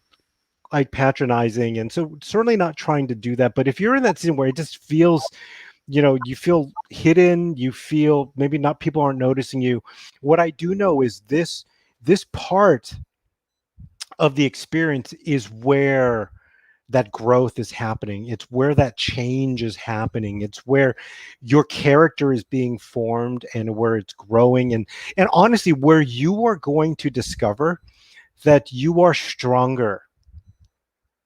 B: like patronizing, and so certainly not trying to do that. But if you're in that season where it just feels, you feel hidden, you feel maybe not, people aren't noticing you. What I do know is this part of the experience is where that growth is happening. It's where that change is happening. It's where your character is being formed and where it's growing, and honestly where you are going to discover that you are stronger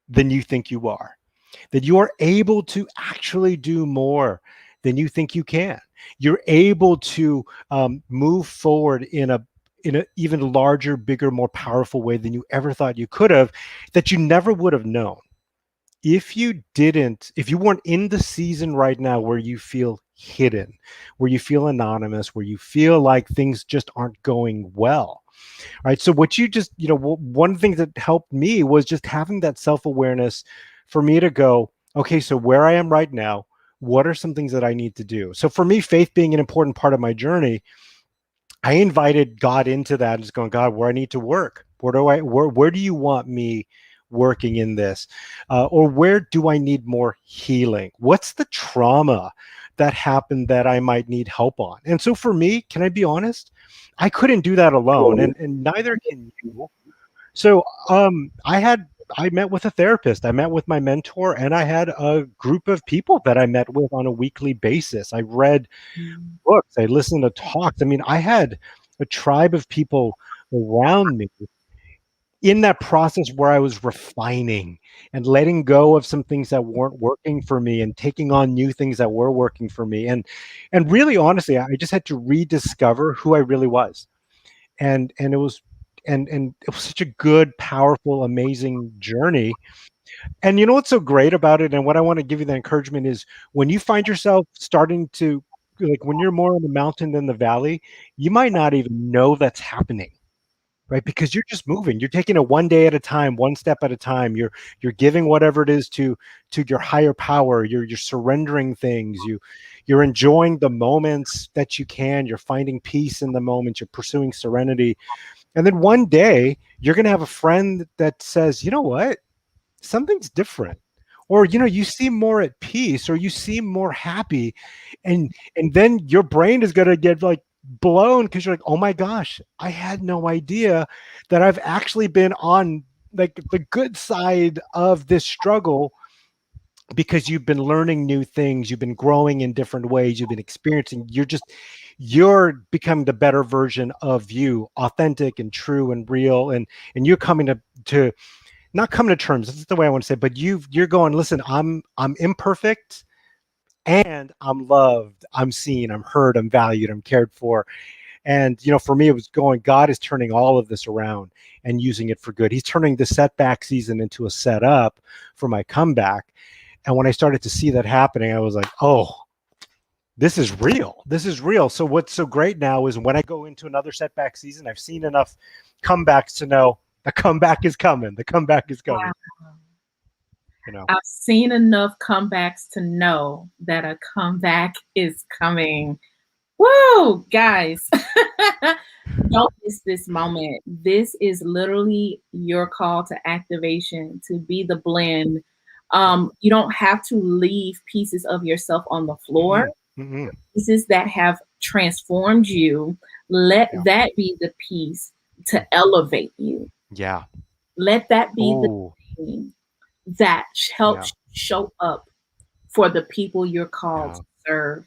B: than you think you are, that you are able to actually do more than you think you can. You're able to move forward in an even larger, bigger, more powerful way than you ever thought you could have, that you never would have known if you weren't in the season right now where you feel hidden, where you feel anonymous, where you feel like things just aren't going well. Right. So what you just, one thing that helped me was just having that self-awareness for me to go, okay, so where I am right now, what are some things that I need to do? So for me, faith being an important part of my journey, I invited God into that and just going, God, where I need to work, where do you want me working in this? Or where do I need more healing? What's the trauma that happened that I might need help on? And so for me, can I be honest? I couldn't do that alone, and neither can you. So I met with a therapist, I met with my mentor, and I had a group of people that I met with on a weekly basis. I read
A: Mm.
B: books, I listened to talks. I mean, I had a tribe of people around me in that process where I was refining and letting go of some things that weren't working for me and taking on new things that were working for me. And really honestly, I just had to rediscover who I really was. And it was and it was such a good, powerful, amazing journey. And you know what's so great about it, and what I want to give you the encouragement is, when you find yourself starting to, like, when you're more on the mountain than the valley, you might not even know that's happening, right? Because you're just moving. You're taking it one day at a time, one step at a time. You're giving whatever it is to your higher power. You're surrendering things. You're enjoying the moments that you can. You're finding peace in the moment. You're pursuing serenity. And then one day you're going to have a friend that says, you know what? Something's different. Or, you seem more at peace, or you seem more happy. And then your brain is going to get like blown, because you're like, oh my gosh, I had no idea that I've actually been on like the good side of this struggle, because you've been learning new things, you've been growing in different ways, you've been experiencing, you're becoming the better version of you, authentic and true and real. And you're coming to not coming to terms, that's the way I want to say it, but you're going, listen, I'm imperfect, and I'm loved, I'm seen, I'm heard, I'm valued, I'm cared for. And for me, it was going, God is turning all of this around and using it for good. He's turning the setback season into a setup for my comeback. And when I started to see that happening, I was like, oh, this is real. This is real. So what's so great now is, when I go into another setback season, I've seen enough comebacks to know the comeback is coming. The comeback is coming.
A: Wow.
B: You know.
A: I've seen enough comebacks to know that a comeback is coming. Woo, guys. Don't miss this moment. This is literally your call to activation, to be the blend. You don't have to leave pieces of yourself on the floor,
B: Mm-mm, mm-mm.
A: pieces that have transformed you. Let
B: Yeah.
A: that be the piece to elevate you.
B: Yeah.
A: Let that be the
B: Oh,
A: thing that
B: yeah.
A: helps show up for the people you're called
B: Yeah.
A: to serve.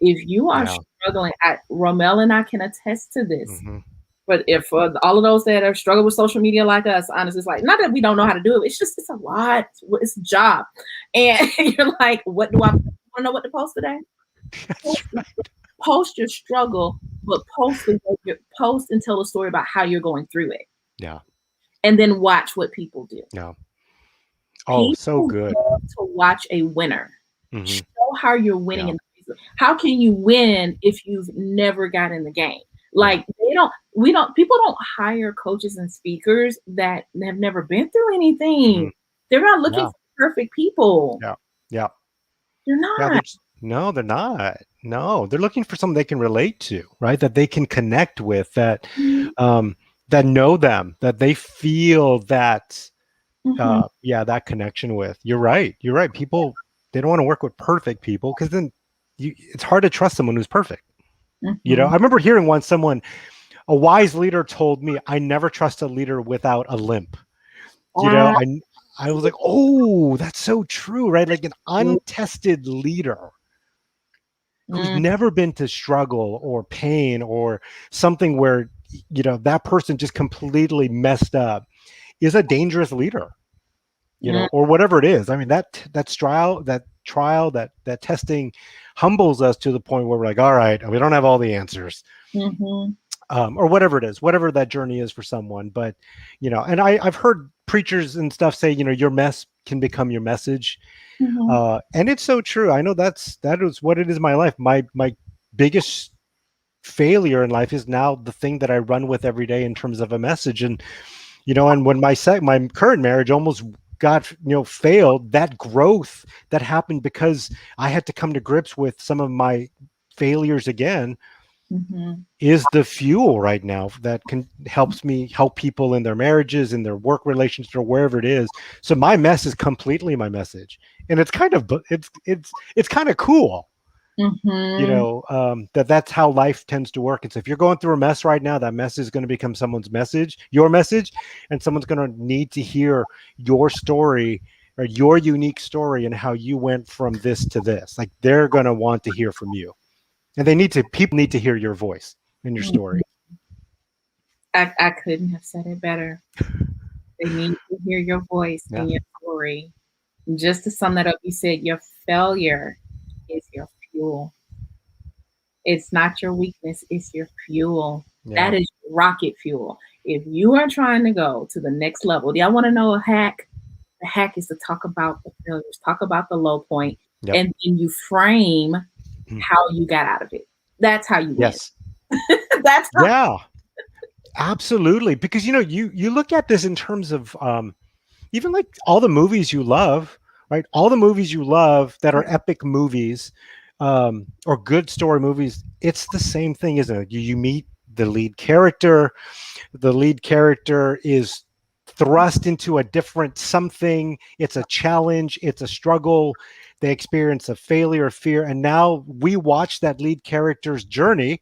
A: If you are
B: Yeah.
A: struggling, Rommel and I can attest to this.
B: Mm-hmm.
A: But if for all of those that are struggling with social media like us, honestly, it's like, not that we don't know how to do it. It's just, it's a lot. It's a job. And you're like, what do I want to know what to post today?
B: That's
A: Post,
B: right.
A: post your struggle, but post and tell a story about how you're going through it.
B: Yeah.
A: And then watch what people do.
B: Yeah. Oh, so
A: People
B: good.
A: love to watch a winner.
B: Hmm.
A: Show how you're winning
B: Yeah.
A: in the business. How can you win if you've never got in the game?
B: Yeah.
A: Like they don't, we don't, people don't hire coaches and speakers that have never been through
B: Hmm.
A: anything. They're not looking
B: Yeah.
A: for perfect people.
B: Yeah. Yeah.
A: They're
B: Yeah.
A: not.
B: No, they're not. No, they're looking for something they can relate to, right? That they can connect with,
A: Mhm,
B: um, that know them, that they feel that,
A: mhm,
B: yeah, that connection with. You're right. You're right. People, they don't want to work with perfect people because then it's hard to trust someone who's perfect. I
A: mhm.
B: remember hearing once a wise leader told me, I never trust a leader without a limp. You know,
A: Ah,
B: I was like, oh, that's so true, right? Like an untested leader who's
A: mm,
B: never been to struggle or pain or something where, that person just completely messed up is a dangerous leader,
A: mm,
B: or whatever it is. I mean, that testing humbles us to the point where we're like, all right, we don't have all the answers,
A: mhm,
B: or whatever it is, whatever that journey is for someone. But, and I've heard preachers and stuff say, your mess can become your message.
A: mhm,
B: And it's so true. I know that is what it is in my life. My biggest failure in life is now the thing that I run with every day in terms of a message. And when my current marriage almost got, failed, that growth that happened because I had to come to grips with some of my failures again
A: mhm,
B: is the fuel right now that can helps me help people in their marriages, in their work relationships, or wherever it is. So my mess is completely my message, and it's kind of cool,
A: mhm,
B: that's how life tends to work. And so if you're going through a mess right now, that mess is going to become someone's message, your message, and someone's going to need to hear your story or your unique story and how you went from this to this. Like they're going to want to hear from you, and people need to hear your voice and your
A: mhm.
B: story.
A: I couldn't have said it better. They need to hear your voice
B: Yeah.
A: and your story. Just to sum that up, you said your failure is your fuel. It's not your weakness, it's your fuel. That
B: Yeah.
A: is rocket fuel. If you are trying to go to the next level, do y'all want to know a hack? The hack is to talk about the failures, talk about the low point,
B: Yep.
A: and then you frame
B: Mm.
A: how you got out of it. That's how you win.
B: Yes.
A: That's how.
B: Yeah. Absolutely. Because you look at this in terms of even like all the movies you love, right? All the movies you love that are epic movies, or good story movies, it's the same thing, isn't it? You meet the lead character. The lead character is thrust into a different something. It's a challenge. It's a struggle. They experience a failure, fear, and now we watch that lead character's journey,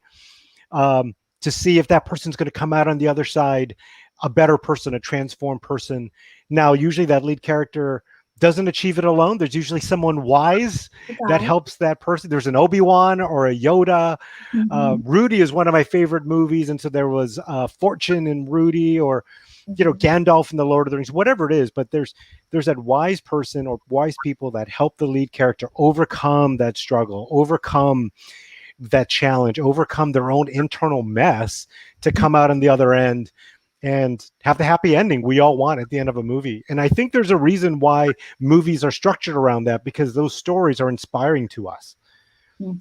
B: to see if that person's going to come out on the other side a better person, a transformed person. Now, usually that lead character doesn't achieve it alone. There's usually someone wise that
A: Goodbye.
B: helps that person. There's an Obi-Wan or a Yoda.
A: Mhm,
B: Rudy is one of my favorite movies. And so there was Fortune in Rudy, or,
A: mhm,
B: Gandalf in the Lord of the Rings, whatever it is. But there's that wise person or wise people that help the lead character overcome that struggle, overcome that challenge, overcome their own internal mess to come out on the other end and have the happy ending we all want at the end of a movie. And I think there's a reason why movies are structured around that, because those stories are inspiring to us,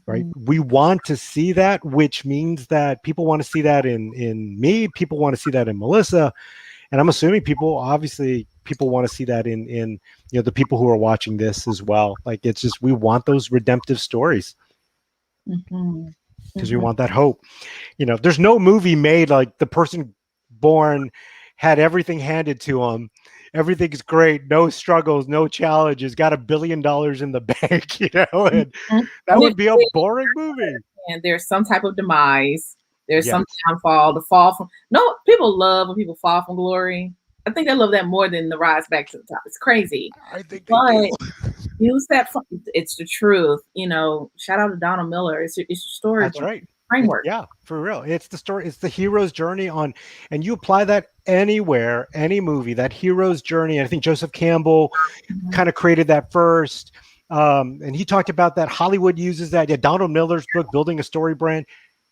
B: right?
A: mhm,
B: We want to see that, which means that people want to see that in me, people want to see that in Melissa, and I'm assuming people want to see that in the people who are watching this as well. Like it's just, we want those redemptive stories
A: mhm,
B: because we
A: mhm.
B: want that hope. There's no movie made like the person born had everything handed to him. Everything's great, no struggles, no challenges, got $1 billion in the bank, and
A: Mhm.
B: that
A: And
B: would be a boring movie.
A: there's some type of demise. There's some
B: Yes,
A: downfall. The fall from no people love when people fall from glory. I think they love that more than the rise back to the top. It's crazy,
B: I think they do.
A: but use that. It's the truth. Shout out to Donald Miller. It's your
B: That's
A: storybook
B: right.
A: framework.
B: Yeah, for real. It's the story. It's the hero's journey and you apply that anywhere, any movie, that hero's journey. I think Joseph Campbell
A: Mhm,
B: kind of created that first. And he talked about that. Hollywood uses that. Yeah, Donald Miller's book, Building a Story Brand,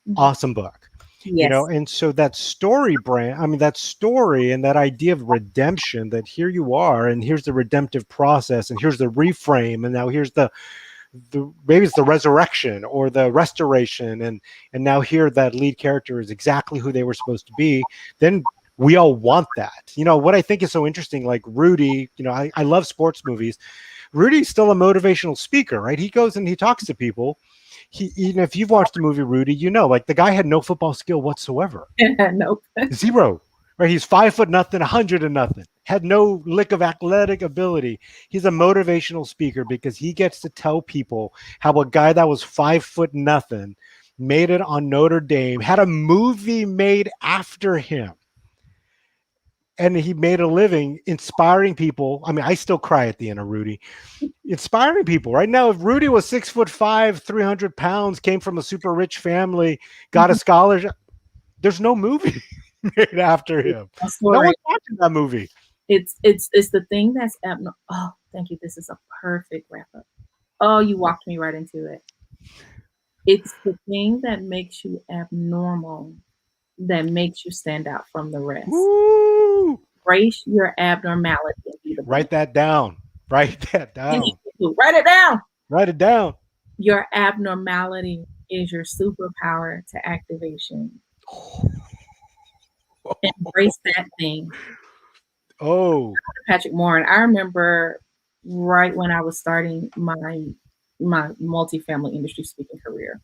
A: mhm.
B: awesome book.
A: Yes.
B: And so that story brand, I mean, that story and that idea of redemption, that here you are, and here's the redemptive process, and here's the reframe, and now here's maybe it's the resurrection or the restoration, and now here that lead character is exactly who they were supposed to be, then we all want that. What I think is so interesting, like Rudy, I love sports movies. Rudy's still a motivational speaker, right? He goes and he talks to people. Even if you've watched the movie Rudy, like the guy had no football skill whatsoever.
A: Nope.
B: Zero. Right? He's 5 foot nothing, 100 and nothing. Had no lick of athletic ability. He's a motivational speaker because he gets to tell people how a guy that was 5 foot nothing made it on Notre Dame, had a movie made after him. And he made a living inspiring people. I mean, I still cry at the end of Rudy. Inspiring people. Right now, if Rudy was 6'5", 300 pounds, came from a super rich family, got a scholarship, there's no movie made after him. No one's watching that movie.
A: It's the thing that's abnormal. Oh, thank you. This is a perfect wrap up. Oh, you walked me right into it. It's the thing that makes you abnormal that makes you stand out from the rest.
B: Woo!
A: Embrace your abnormality.
B: Write that down. Write that down.
A: Write it down.
B: Write it down.
A: Your abnormality is your superpower to activation. Embrace that thing.
B: Oh,
A: Patrick Moore. I remember right when I was starting my multifamily industry speaking career,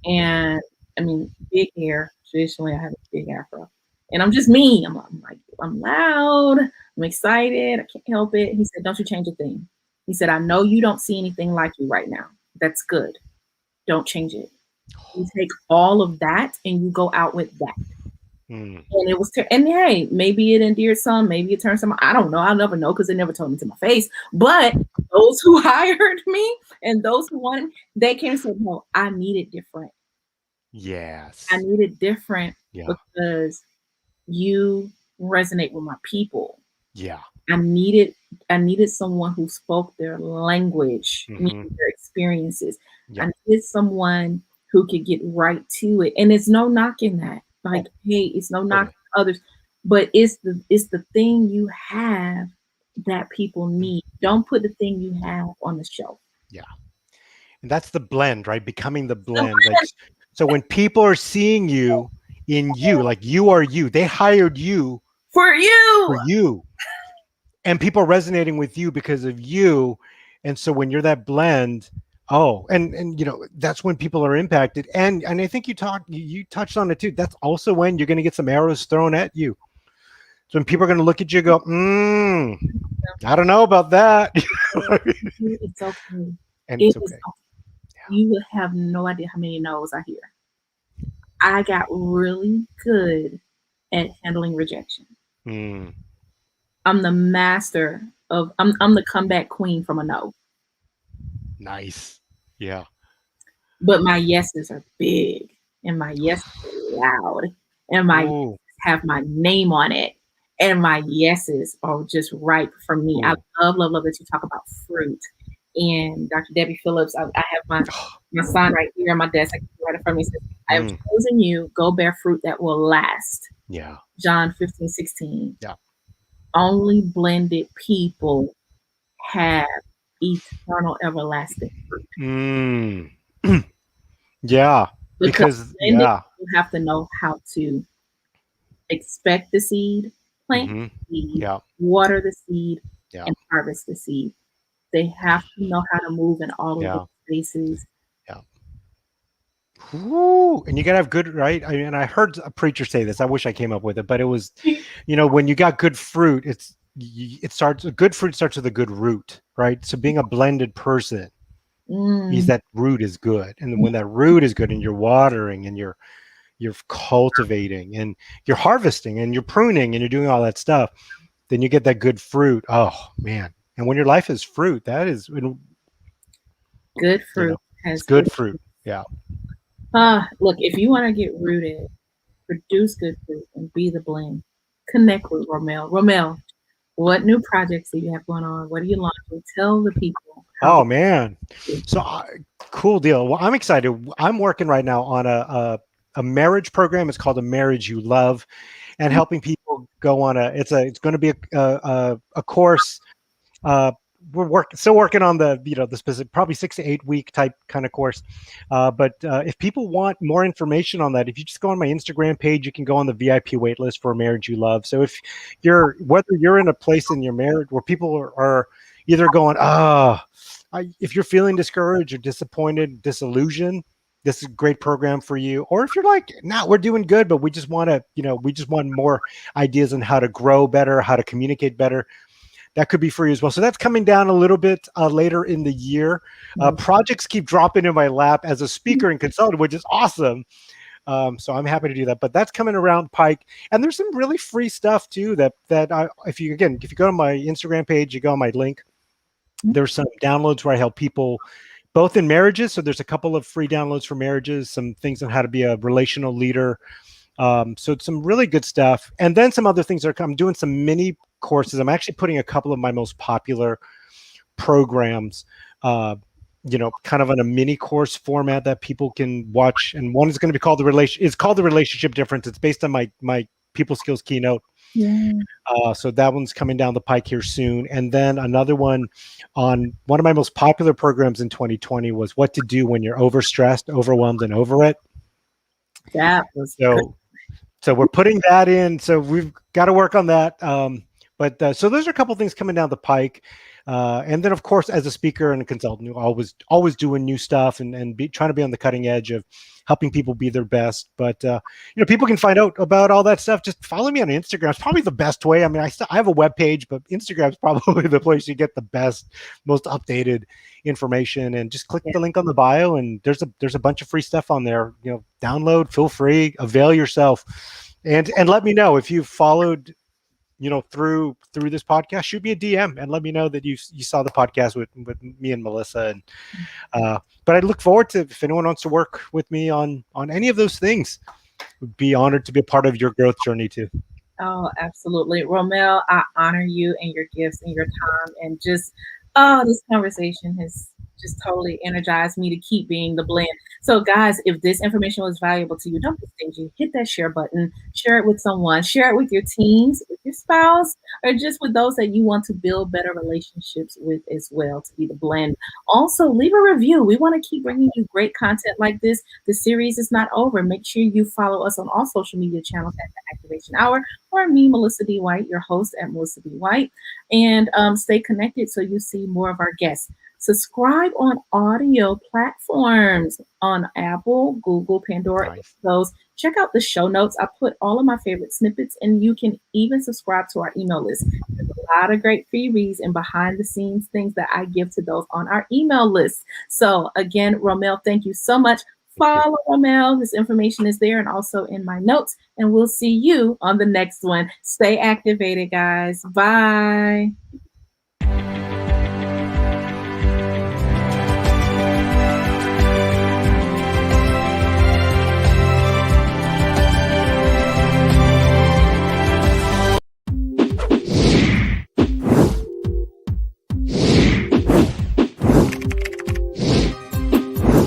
A: and I mean, big hair. Traditionally, I have a big afro, and I'm just me. I'm loud. I'm excited. I can't help it. He said, "Don't you change a thing." He said, "I know you don't see anything like you right now. That's good. Don't change it. You take all of that and you go out with that." And it was, and hey, maybe it endeared some, maybe it turned some. I don't know. I'll never know because they never told me to my face. But those who hired me and those who wanted, they came and said, "No, I need it different."
B: Yes,
A: I need it different because you resonate with my people.
B: Yeah,
A: I needed someone who spoke their language, meaning their experiences. I needed someone who could get right to it, and it's no knocking that. Like, hey, it's no knock others, but it's the thing you have that people need. Don't put the thing you have on the shelf.
B: Yeah. And that's the blend, right? Becoming the blend. Like, so when people are seeing you in you, like you are you, they hired you
A: for
B: you. And people are resonating with you because of you. And so when you're that blend, and that's when people are impacted. And I think you touched on it too. That's also when you're going to get some arrows thrown at you. So when people are going to look at you and go, I don't know about that.
A: It's okay.
B: And it's okay.
A: You will have no idea how many no's I hear. I got really good at handling rejection. I'm the master of, I'm the comeback queen from a no.
B: Nice. Yeah.
A: But my yeses are big and my yeses are loud and my yeses have my name on it and my yeses are just right for me. I love that you talk about fruit. And Dr. Debbie Phillips, I have my sign right here on my desk. I can right in front of me. Says, "I have chosen you. Go bear fruit that will last."
B: Yeah.
A: John 15:16.
B: Yeah.
A: Only blended people have eternal, everlasting fruit.
B: Yeah. Because
A: you have to know how to expect the seed, plant the seed, water the seed, and harvest the seed. They have to know how to move in all of those spaces.
B: Yeah. Ooh, and you gotta have good, right? And I heard a preacher say this. I wish I came up with it, but it was, when you got good fruit, good fruit starts with a good root, right? So being a blended person is that root is good. And when that root is good and you're watering and you're cultivating and you're harvesting and you're pruning and you're doing all that stuff, then you get that good fruit. Oh man. And when your life is fruit, that is
A: good fruit.
B: It's good fruit. Yeah.
A: Look, if you want to get rooted, produce good fruit and be the blend, connect with Rommel. Rommel, what new projects do you have going on? What are you launching? Tell the people.
B: Oh man. So cool deal. Well, I'm excited. I'm working right now on a marriage program. It's called A Marriage You Love, and helping people go on it's going to be a course still working on the the specific, probably 6 to 8 week type kind of course. But if people want more information on that, if you just go on my Instagram page, you can go on the VIP wait list for a marriage you love. So if whether you're in a place in your marriage where people are either going, if you're feeling discouraged or disappointed, disillusioned, this is a great program for you. Or if you're like, nah, we're doing good, but we just want to, we just want more ideas on how to grow better, how to communicate better, that could be for you as well. So that's coming down a little bit later in the year. Projects keep dropping in my lap as a speaker and consultant, which is awesome. So I'm happy to do that. But that's coming around pike, and there's some really free stuff too. If you go to my Instagram page, you go on my link. There's some downloads where I help people both in marriages. So there's a couple of free downloads for marriages, some things on how to be a relational leader. So it's some really good stuff. And then some other things I'm doing some mini courses. I'm actually putting a couple of my most popular programs, kind of on a mini course format that people can watch. And one is going to be called the Relationship Difference. It's based on my People Skills keynote.
A: Yeah.
B: So that one's coming down the pike here soon. And then another one on one of my most popular programs in 2020 was what to do when you're overstressed, overwhelmed, and over it.
A: That was
B: so we're putting that in. So we've got to work on that. But so those are a couple of things coming down the pike. And then, of course, as a speaker and a consultant, always doing new stuff and trying to be on the cutting edge of helping people be their best. But people can find out about all that stuff. Just follow me on Instagram. It's probably the best way. I mean, I have a web page, but Instagram is probably the place you get the best, most updated information. And just click the link on the bio, and there's a bunch of free stuff on there. Download, feel free, avail yourself, and let me know if you've followed through this podcast. Shoot me a DM and let me know that you saw the podcast with me and Melissa. And but I look forward to, if anyone wants to work with me on any of those things, would be honored to be a part of your growth journey too.
A: Oh, absolutely. Rommel, I honor you and your gifts and your time, and just this conversation has just totally energized me to keep being the blend. So guys, if this information was valuable to you, don't be stingy. Hit that share button, share it with someone, share it with your teams, with your spouse, or just with those that you want to build better relationships with as well, to be the blend. Also, leave a review. We want to keep bringing you great content like this. The series is not over. Make sure you follow us on all social media channels at The Activation Hour, or me, Melissa D. White, your host at Melissa D. White, and stay connected so you see more of our guests. Subscribe on audio platforms on Apple, Google, Pandora,
B: Nice.
A: those. Check out the show notes. I put all of my favorite snippets, and you can even subscribe to our email list. There's a lot of great freebies and behind the scenes things that I give to those on our email list. So again, Rommel, thank you so much. Follow Rommel. This information is there and also in my notes. And we'll see you on the next one. Stay activated, guys. Bye.